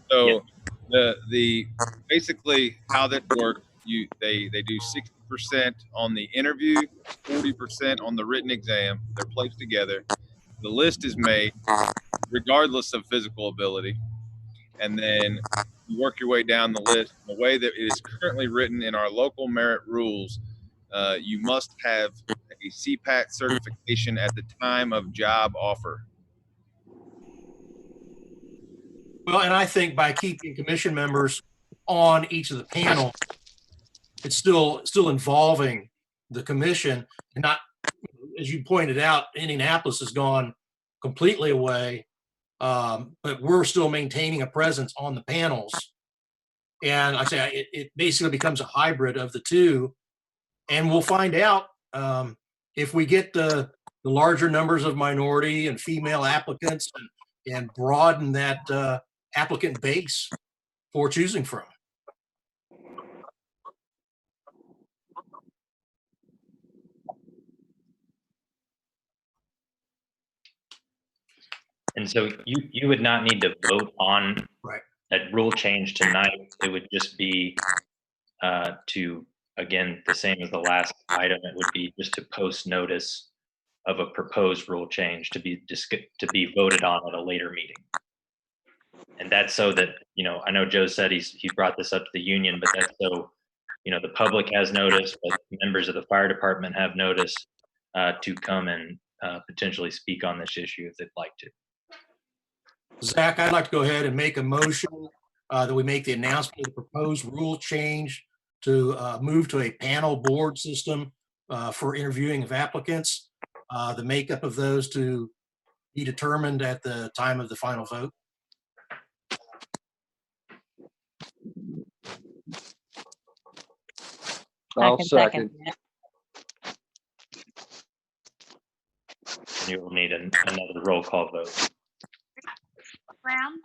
Speaker 8: So the basically how that works, they do 60% on the interview, 40% on the written exam. They're placed together. The list is made regardless of physical ability, and then you work your way down the list. The way that it is currently written in our local merit rules, you must have a CPAT certification at the time of job offer.
Speaker 3: Well, and I think by keeping commission members on each of the panel, it's still involving the commission, and not, as you pointed out, Indianapolis has gone completely away, but we're still maintaining a presence on the panels. And I say it basically becomes a hybrid of the two, and we'll find out if we get the larger numbers of minority and female applicants and broaden that applicant base for choosing from.
Speaker 6: And so you would not need to vote on that rule change tonight. It would just be to, again, the same as the last item, it would be just to post notice of a proposed rule change to be voted on at a later meeting. And that's so that, I know Joe said he brought this up to the union, but that's so, the public has notice, but members of the fire department have notice to come and potentially speak on this issue if they'd like to.
Speaker 3: Zach, I'd like to go ahead and make a motion that we make the announcement of the proposed rule change to move to a panel board system for interviewing of applicants. The makeup of those to be determined at the time of the final vote.
Speaker 4: I'll second.
Speaker 6: And you will need another roll call vote.
Speaker 7: Brown,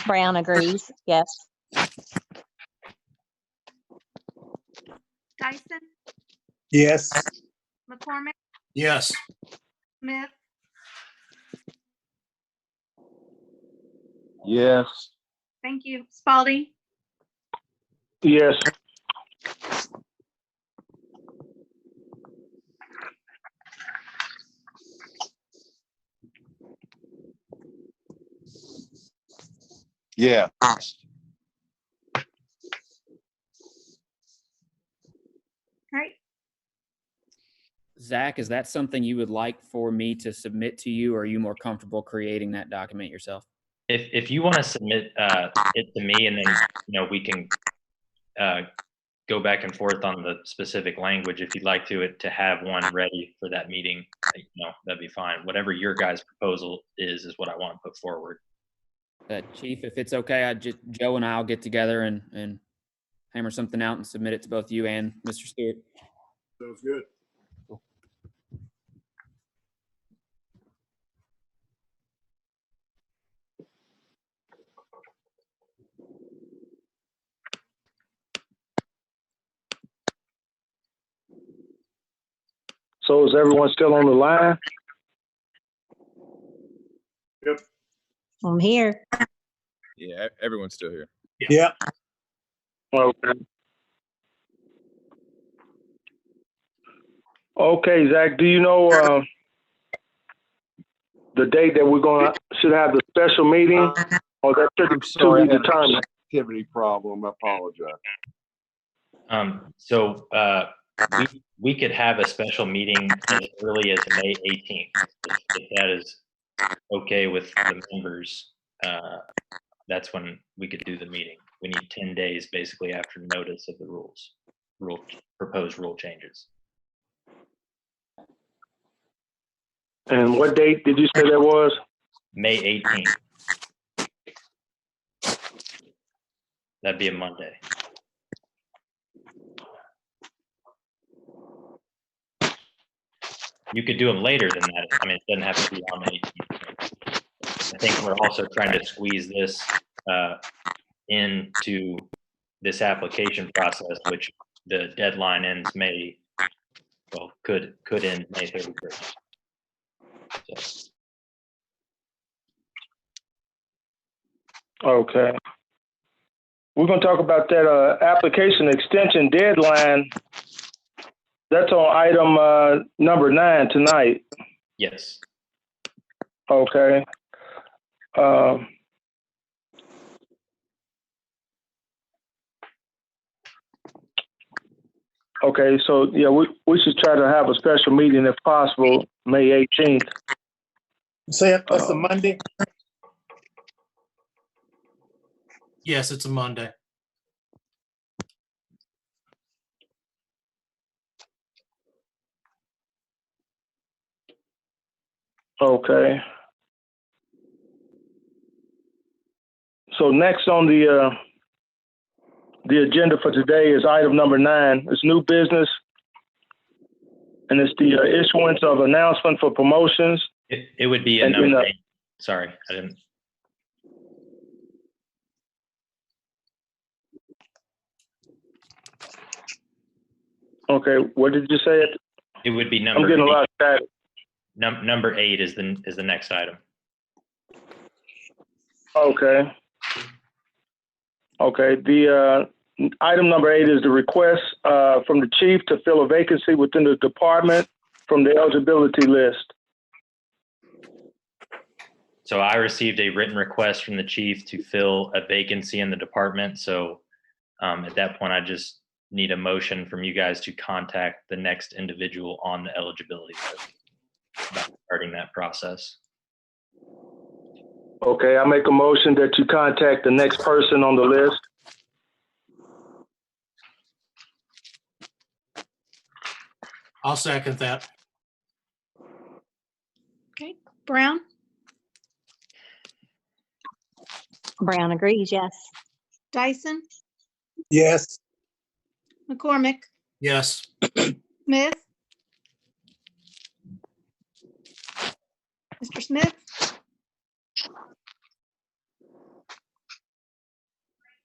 Speaker 2: Brown agrees. Yes.
Speaker 7: Dyson,
Speaker 11: Yes.
Speaker 7: McCormick,
Speaker 3: Yes.
Speaker 7: Smith,
Speaker 4: Yes.
Speaker 7: thank you. Spalding,
Speaker 5: Yes.
Speaker 4: Yeah.
Speaker 9: Zach, is that something you would like for me to submit to you, or are you more comfortable creating that document yourself?
Speaker 6: If you want to submit it to me, and then we can go back and forth on the specific language if you'd like to have one ready for that meeting, that'd be fine. Whatever your guys' proposal is what I want to put forward.
Speaker 9: Chief, if it's okay, Joe and I'll get together and hammer something out and submit it to both you and Mr. Stewart.
Speaker 1: Sounds good.
Speaker 5: So is everyone still on the line?
Speaker 1: Yep.
Speaker 2: I'm here.
Speaker 8: Yeah, everyone's still here.
Speaker 1: Yeah.
Speaker 5: Okay. Okay, Zach, do you know the date that should have the special meeting, or that
Speaker 4: I'm
Speaker 5: should
Speaker 4: sorry,
Speaker 5: to be
Speaker 4: I had a
Speaker 5: determined?
Speaker 4: connectivity problem. I apologize.
Speaker 6: So we could have a special meeting as early as May 18th, if that is okay with the members. That's when we could do the meeting. We need 10 days basically after notice of the proposed rule changes.
Speaker 5: And what date did you say that was?
Speaker 6: May 18th. That'd be a Monday. You could do them later than that. I mean, it doesn't have to be on the 18th. I think we're also trying to squeeze this into this application process, which the deadline ends could end May 31st. So.
Speaker 5: Okay. We're going to talk about that application extension deadline. That's on item number 9 tonight.
Speaker 6: Yes.
Speaker 5: Okay. Okay, so yeah, we should try to have a special meeting if possible, May 18th.
Speaker 11: Say that's a Monday.
Speaker 3: Yes, it's a Monday.
Speaker 5: Okay. So next on the agenda for today is item number 9. It's new business, and it's the issuance of announcement for promotions.
Speaker 6: It would be a number 8. Sorry, I didn't.
Speaker 5: Okay, what did you say?
Speaker 6: It would be number.
Speaker 5: I'm getting
Speaker 6: 8.
Speaker 5: a lot of static.
Speaker 6: Number 8 is the next item.
Speaker 5: Okay. Okay. The item number 8 is the request from the chief to fill a vacancy within the department from the eligibility list.
Speaker 6: So I received a written request from the chief to fill a vacancy in the department. So at that point, I just need a motion from you guys to contact the next individual on the eligibility list about starting that process.
Speaker 5: Okay, I make a motion that you contact the next person on the list.
Speaker 3: I'll second that.
Speaker 7: Okay, Brown,
Speaker 2: Brown agrees, yes.
Speaker 7: Dyson,
Speaker 11: Yes.
Speaker 7: McCormick,
Speaker 3: Yes.
Speaker 7: Smith. Mr. Smith,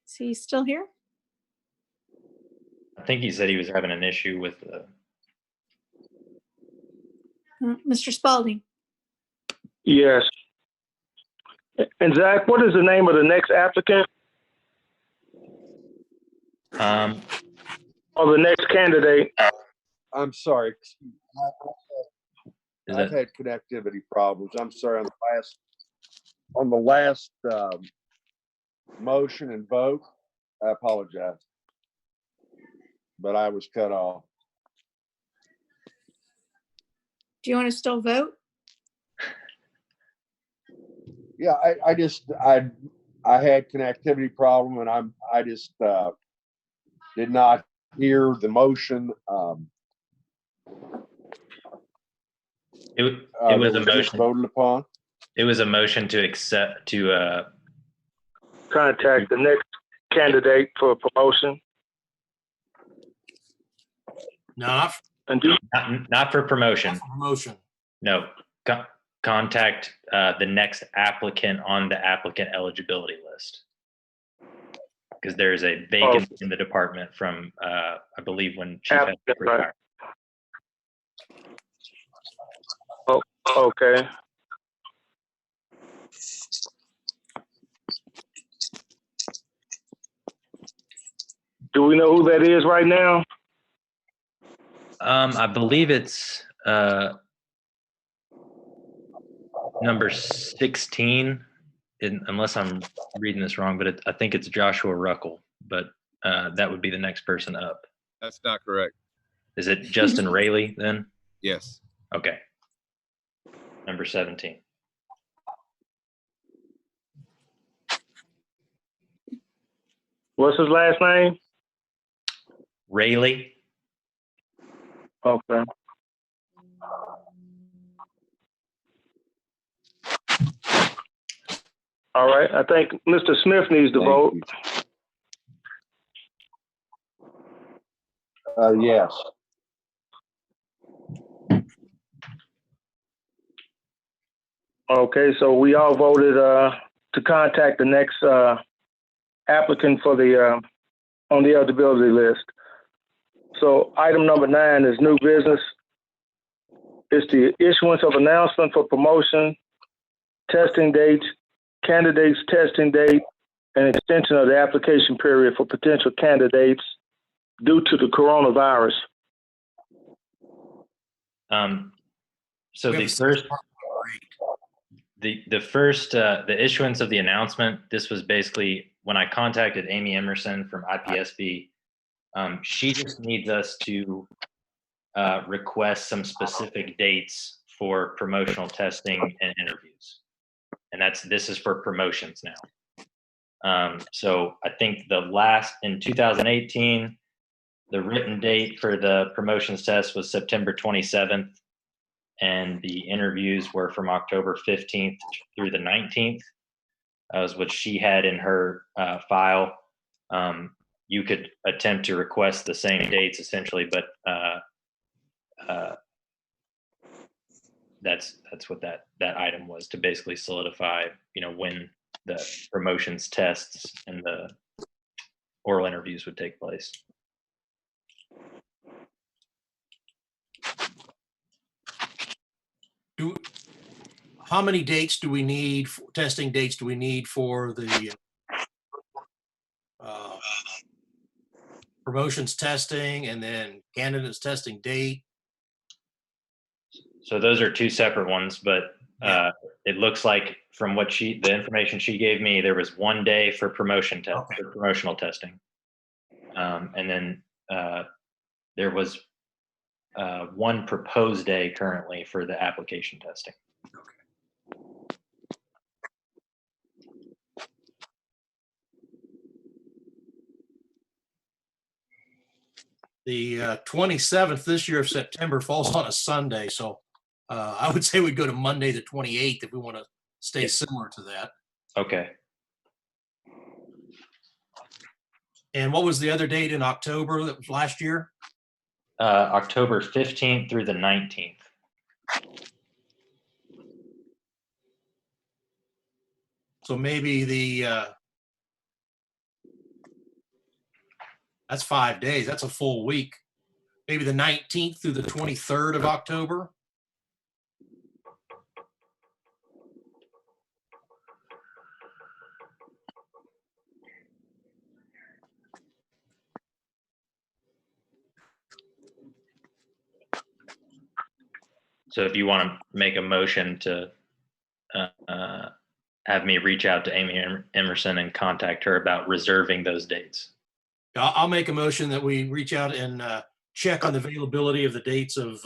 Speaker 7: is he still here?
Speaker 6: I think he said he was having an issue with the.
Speaker 7: Mr. Spalding,
Speaker 5: Yes. And Zach, what is the name of the next applicant or the next candidate?
Speaker 4: I'm sorry.
Speaker 6: Is
Speaker 4: I've
Speaker 6: that
Speaker 4: had connectivity problems. I'm sorry. On the last motion and vote, I apologize, but I was cut off.
Speaker 7: Do you want to still vote?
Speaker 4: Yeah, I had connectivity problem and I just did not hear the motion.
Speaker 6: It was
Speaker 4: that
Speaker 6: a
Speaker 4: just
Speaker 6: motion.
Speaker 4: voted upon.
Speaker 6: It was a motion to accept to
Speaker 5: Contact the next candidate for promotion.
Speaker 3: No,
Speaker 5: And do,
Speaker 6: not for promotion.
Speaker 3: promotion.
Speaker 6: No, contact the next applicant on the applicant eligibility list. Because there's a vacancy in the department from, I believe, when Chief had retired.
Speaker 5: oh, okay. Do we know who that is right now?
Speaker 6: I believe it's number 16, unless I'm reading this wrong, but I think it's Joshua Ruckel, but that would be the next person up.
Speaker 8: That's not correct.
Speaker 6: Is it Justin Rayleigh then?
Speaker 8: Yes.
Speaker 6: Okay. Number 17.
Speaker 5: What's his last name?
Speaker 6: Rayleigh.
Speaker 5: Okay. All right. I think Mr. Smith needs to vote.
Speaker 4: Yes.
Speaker 5: Okay, so we all voted to contact the next applicant for the on the eligibility list. So item number 9 is new business. It's the issuance of announcement for promotion, testing dates, candidates testing date, and extension of the application period for potential candidates due to the coronavirus.
Speaker 6: So the first, the issuance of the announcement, this was basically when I contacted Amy Emerson from IPSB. She just needs us to request some specific dates for promotional testing and interviews. And this is for promotions now. So I think in 2018, the written date for the promotions test was September 27th. And the interviews were from October 15th through the 19th. That was what she had in her file. You could attempt to request the same dates essentially, but that's what that item was, to basically solidify, when the promotions tests and the oral interviews would take place.
Speaker 3: How many dates do we need, testing dates do we need for the promotions testing and then candidates testing date?
Speaker 6: So those are two separate ones, but it looks like from the information she gave me, there was one day for promotional testing. And then there was one proposed day currently for the application testing.
Speaker 3: The 27th this year of September falls on a Sunday, so I would say we go to Monday the 28th if we want to stay similar to that.
Speaker 6: Okay.
Speaker 3: And what was the other date in October that was last year?
Speaker 6: October 15th through the 19th.
Speaker 3: So maybe that's 5 days. That's a full week. Maybe the 19th through the 23rd of October.
Speaker 6: So if you want to make a motion to have me reach out to Amy Emerson and contact her about reserving those dates.
Speaker 3: I'll make a motion that we reach out and check on the availability of the dates of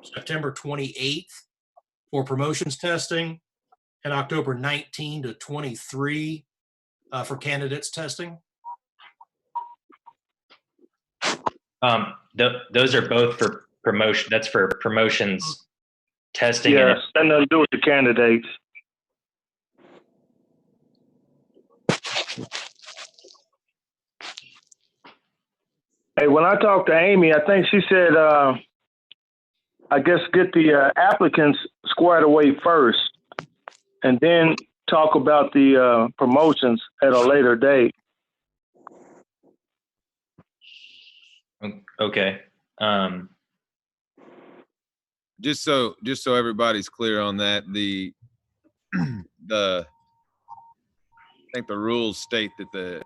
Speaker 3: September 28th for promotions testing, and October 19 to 23 for candidates testing.
Speaker 6: Those are both for promotion. That's for promotions testing.
Speaker 5: Yes, that nothing to do with the candidates. Hey, when I talked to Amy, I think she said, I guess get the applicants squared away first, and then talk about the promotions at a later date.
Speaker 6: Okay.
Speaker 8: Just so everybody's clear on that, I think the rules state that the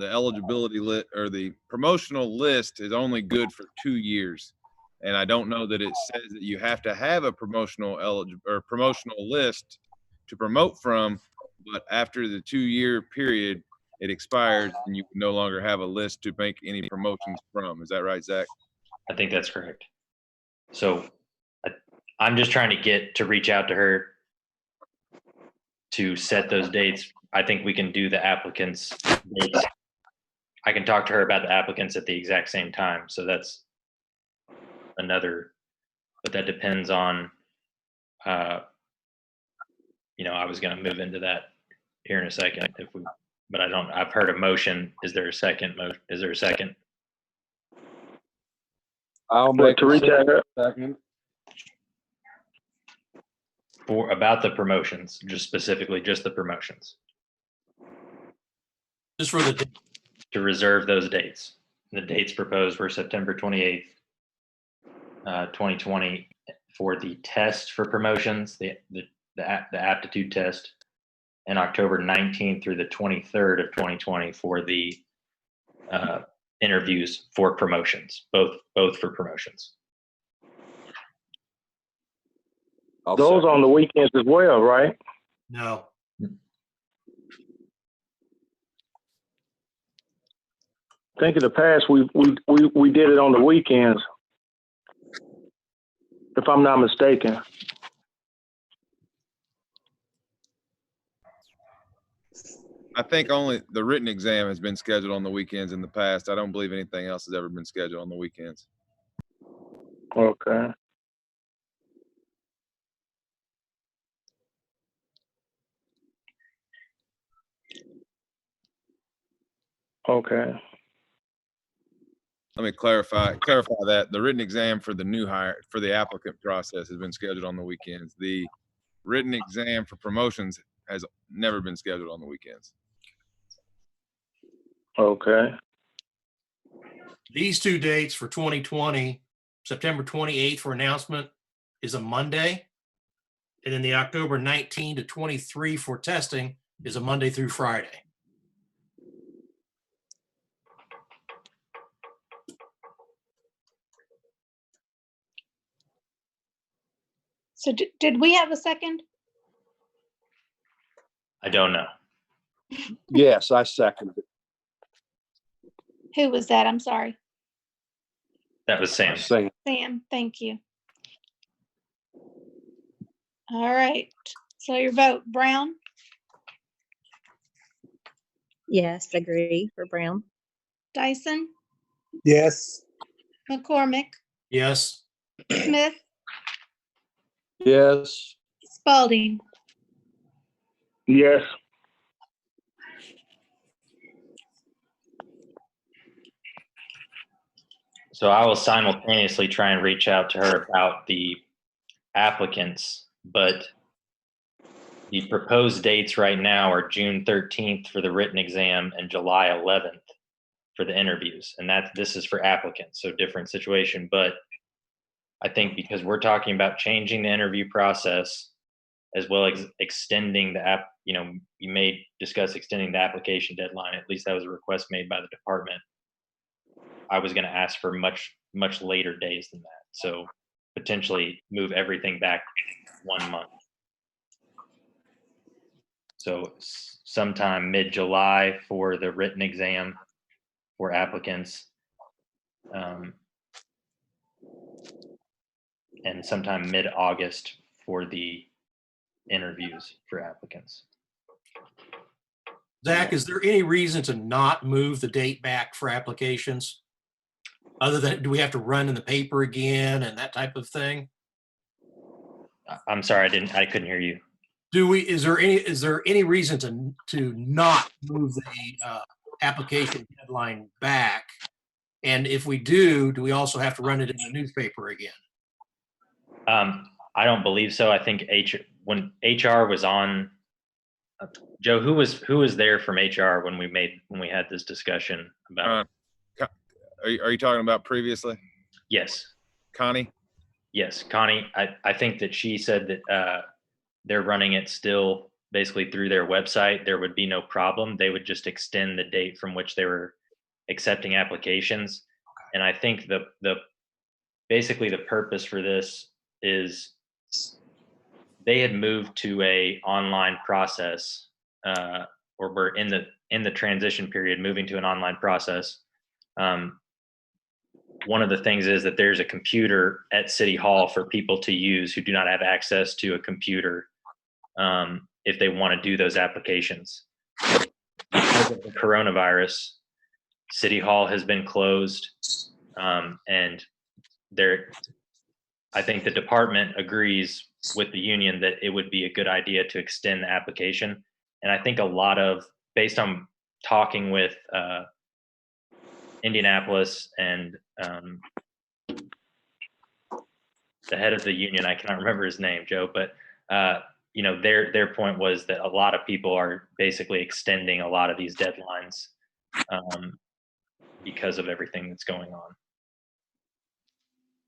Speaker 8: eligibility list or the promotional list is only good for 2 years. And I don't know that it says that you have to have a promotional list to promote from, but after the 2-year period, it expires and you can no longer have a list to make any promotions from. Is that right, Zach?
Speaker 6: I think that's correct. So I'm just trying to reach out to her to set those dates. I think we can do the applicants' dates. I can talk to her about the applicants at the exact same time. So that's another, but that depends on, I was going to move into that here in a second but I've heard a motion. Is there a second? Is there a second?
Speaker 4: I'll make a second.
Speaker 6: About the promotions, just specifically just the promotions.
Speaker 3: Just for the
Speaker 6: to reserve those dates. The dates proposed were September 28th, 2020 for the test for promotions, the aptitude test, and October 19th through the 23rd of 2020 for the interviews for promotions, both for promotions.
Speaker 5: Those on the weekends as well, right?
Speaker 3: No.
Speaker 5: I think in the past we did it on the weekends, if I'm not mistaken.
Speaker 8: I think only the written exam has been scheduled on the weekends in the past. I don't believe anything else has ever been scheduled on the weekends.
Speaker 5: Okay. Okay.
Speaker 8: Let me clarify that the written exam for the new hire for the applicant process has been scheduled on the weekends. The written exam for promotions has never been scheduled on the weekends.
Speaker 5: Okay.
Speaker 3: These two dates for 2020, September 28th for announcement is a Monday. And then the October 19 to 23 for testing is a Monday through Friday.
Speaker 7: So did we have a second?
Speaker 6: I don't know.
Speaker 4: Yes, I second it.
Speaker 7: Who was that? I'm sorry.
Speaker 6: That was Sam.
Speaker 4: Sam.
Speaker 7: Sam, thank you. All right. So your vote, Brown?
Speaker 2: Yes, agree for Brown.
Speaker 7: Dyson?
Speaker 11: Yes.
Speaker 7: McCormick?
Speaker 3: Yes.
Speaker 7: Smith?
Speaker 4: Yes.
Speaker 7: Spalding?
Speaker 5: Yes.
Speaker 6: So I will simultaneously try and reach out to her about the applicants, but the proposed dates right now are June 13th for the written exam and July 11th for the interviews. And this is for applicants, so different situation. But I think because we're talking about changing the interview process as well as extending the you may discuss extending the application deadline. At least that was a request made by the department. I was going to ask for much, much later days than that. So potentially move everything back 1 month. So sometime mid-July for the written exam for applicants. and sometime mid-August for the interviews for applicants.
Speaker 3: Zach, is there any reason to not move the date back for applications? Other than, do we have to run in the paper again and that type of thing?
Speaker 6: I'm sorry, I couldn't hear you.
Speaker 3: Is there any reason to not move the application deadline back? And if we do we also have to run it in the newspaper again?
Speaker 6: I don't believe so. I think when HR was on, Joe, who was there from HR when we had this discussion about?
Speaker 8: Are you talking about previously?
Speaker 6: Yes.
Speaker 8: Connie?
Speaker 6: Yes, Connie. I think that she said that they're running it still basically through their website. There would be no problem. They would just extend the date from which they were accepting applications. And I think basically the purpose for this is they had moved to a online process, or we're in the transition period, moving to an online process. One of the things is that there's a computer at City Hall for people to use who do not have access to a computer if they want to do those applications. Because of the coronavirus, City Hall has been closed, and I think the department agrees with the union that it would be a good idea to extend the application. And I think based on talking with Indianapolis and the head of the union, I cannot remember his name, Joe, but their point was that a lot of people are basically extending a lot of these deadlines because of everything that's going on.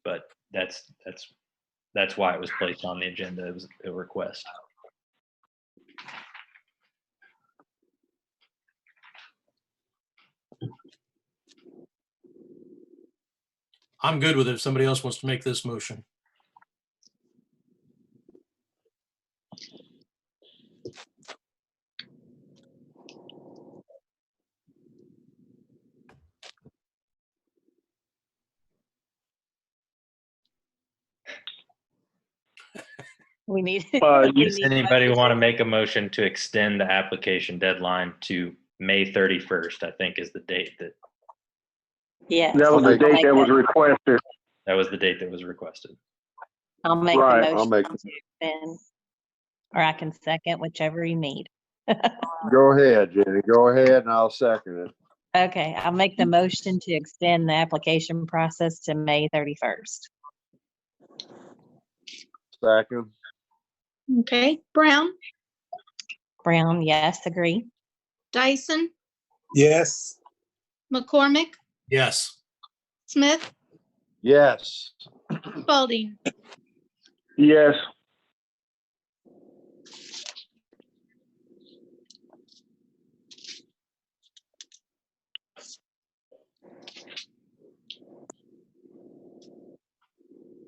Speaker 6: But that's why it was placed on the agenda. It was a request.
Speaker 3: I'm good with it if somebody else wants to make this motion.
Speaker 2: We need.
Speaker 6: Does anybody want to make a motion to extend the application deadline to May 31st? I think is the date that.
Speaker 2: Yes.
Speaker 5: That was the date that was requested.
Speaker 6: That was the date that was requested.
Speaker 2: I'll make the
Speaker 5: Right.
Speaker 2: motion to extend, or I can second, whichever you need.
Speaker 4: Go ahead, Jenny. Go ahead and I'll second it.
Speaker 2: Okay, I'll make the motion to extend the application process to May 31st.
Speaker 4: Second.
Speaker 7: Okay, Brown,
Speaker 2: Brown, yes, agree.
Speaker 7: Dyson,
Speaker 11: Yes.
Speaker 7: McCormick,
Speaker 3: Yes.
Speaker 7: Smith,
Speaker 4: Yes.
Speaker 7: Spalding.
Speaker 5: Yes.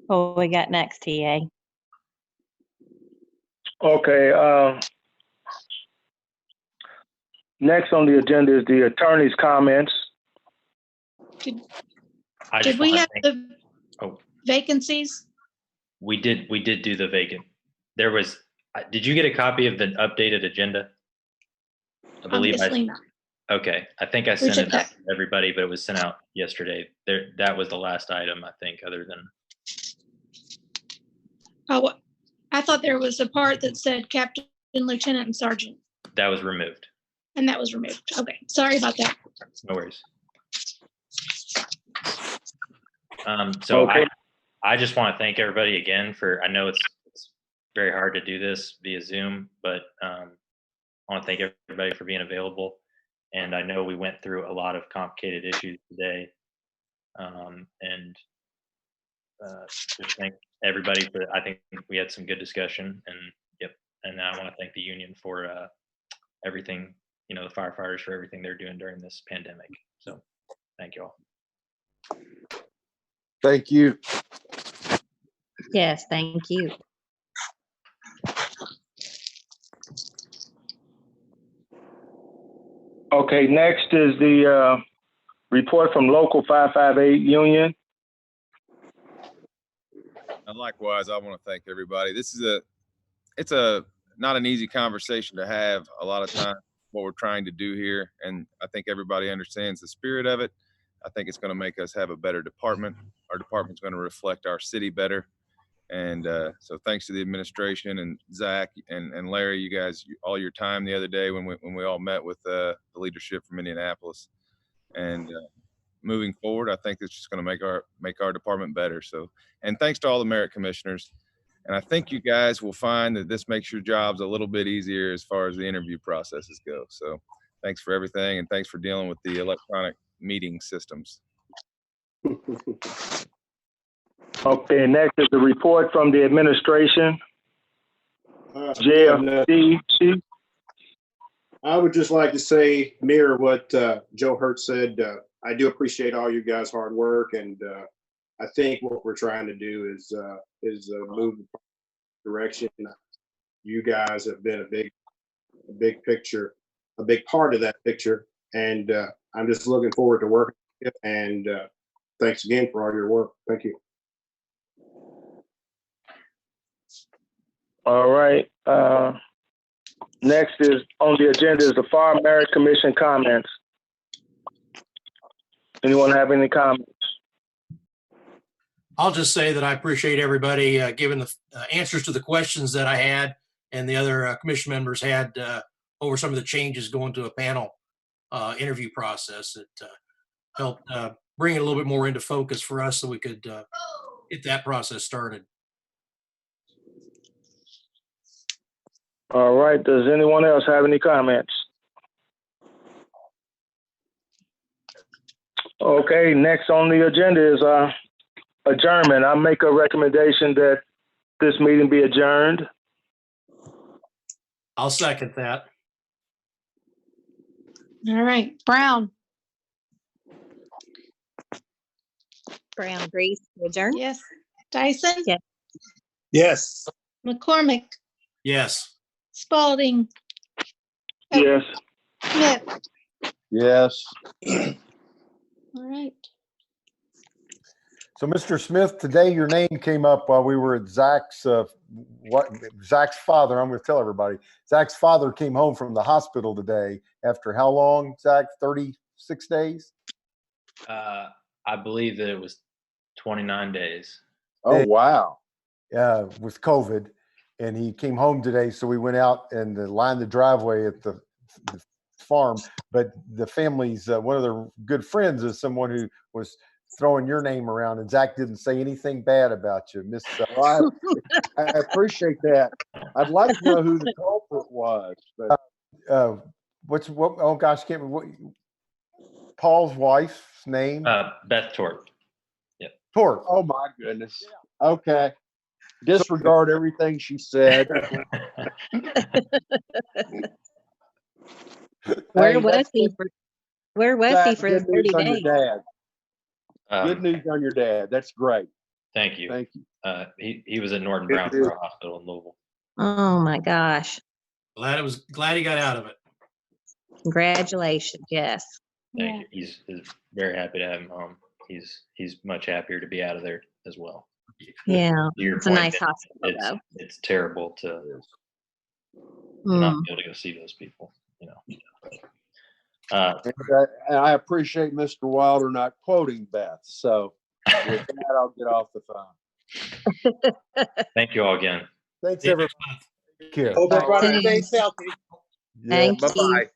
Speaker 2: What we got next, TA?
Speaker 5: Okay. Next on the agenda is the attorney's comments.
Speaker 7: Did we have the vacancies?
Speaker 6: We did do the vacant. Did you get a copy of the updated agenda? I believe
Speaker 7: Obviously not.
Speaker 6: Okay. I think I sent
Speaker 7: Where's
Speaker 6: it
Speaker 7: it
Speaker 6: out to everybody, but it was sent out yesterday. That was the last item, I think, other than.
Speaker 7: Oh, I thought there was a part that said captain, lieutenant, and sergeant,
Speaker 6: That was removed.
Speaker 7: and that was removed. Okay, sorry about that.
Speaker 6: No worries. So
Speaker 5: Okay.
Speaker 6: I just want to thank everybody again I know it's very hard to do this via Zoom, but I want to thank everybody for being available. And I know we went through a lot of complicated issues today. And just thank everybody I think we had some good discussion, and and I want to thank the union for everything, the firefighters for everything they're doing during this pandemic. So thank you all.
Speaker 4: Thank you.
Speaker 2: Yes, thank you.
Speaker 5: Okay, next is the report from Local 558 Union.
Speaker 8: And likewise, I want to thank everybody. It's not an easy conversation to have a lot of time, what we're trying to do here. And I think everybody understands the spirit of it. I think it's going to make us have a better department. Our department's going to reflect our city better. And so thanks to the administration and Zach and Larry, you guys, all your time the other day when we all met with the leadership from Indianapolis. And moving forward, I think it's just going to make our department better. So, and thanks to all the merit commissioners. And I think you guys will find that this makes your jobs a little bit easier as far as the interview processes go. So thanks for everything. And thanks for dealing with the electronic meeting systems.
Speaker 5: Okay, next is the report from the administration. JFD.
Speaker 1: I would just like to say, mirror what Joe Hurt said. I do appreciate all you guys' hard work, and I think what we're trying to do is move the direction. You guys have been a big picture, a big part of that picture, and I'm just looking forward to working with you. And thanks again for all your work. Thank you.
Speaker 5: All right. Next is on the agenda is the Fire Merit Commission comments. Anyone have any comments?
Speaker 3: I'll just say that I appreciate everybody giving the answers to the questions that I had and the other commission members had over some of the changes going to a panel interview process that helped bring it a little bit more into focus for us so we could get that process started.
Speaker 5: All right. Does anyone else have any comments? Okay. Next on the agenda is adjournment. I make a recommendation that this meeting be adjourned.
Speaker 3: I'll second that.
Speaker 7: All right, Brown.
Speaker 2: Brown agrees to adjourn.
Speaker 7: Yes. Dyson.
Speaker 2: Yes.
Speaker 11: Yes.
Speaker 7: McCormick.
Speaker 3: Yes.
Speaker 7: Spalding.
Speaker 5: Yes.
Speaker 7: Smith.
Speaker 4: Yes.
Speaker 7: All right.
Speaker 10: So, Mr. Smith, today your name came up while we were at Zach's father. I'm going to tell everybody. Zach's father came home from the hospital today after how long, Zach? 36 days?
Speaker 6: I believe that it was 29 days.
Speaker 4: Oh, wow.
Speaker 10: With COVID. And he came home today, so we went out and lined the driveway at the farm. But the family's, one of their good friends is someone who was throwing your name around, and Zach didn't say anything bad about you, Miss.
Speaker 4: Well, I appreciate that. I'd like to know who the culprit was, but
Speaker 10: oh gosh, can't remember Paul's wife's name?
Speaker 6: Beth Torp.
Speaker 10: Yeah. Torp.
Speaker 4: Oh my goodness. Okay. Disregard everything she said.
Speaker 2: Where was he for 30 days?
Speaker 4: Good news on your dad. That's great.
Speaker 6: Thank you.
Speaker 4: Thank you.
Speaker 6: He was at Norton Brownsboro Hospital in Louisville.
Speaker 2: Oh my gosh.
Speaker 3: Glad he got out of it.
Speaker 2: Congratulations. Yes.
Speaker 6: Thank you. He's very happy to have him home. He's much happier to be out of there as well.
Speaker 2: Yeah. It's a nice hospital though.
Speaker 6: It's terrible to not be able to go see those people, you know.
Speaker 4: And I appreciate Mr. Wilder not quoting Beth. So with that, I'll get off the phone.
Speaker 6: Thank you all again.
Speaker 10: Thanks, everyone. Take care.
Speaker 11: Hope everybody stays healthy.
Speaker 2: Thank you.
Speaker 4: Bye-bye.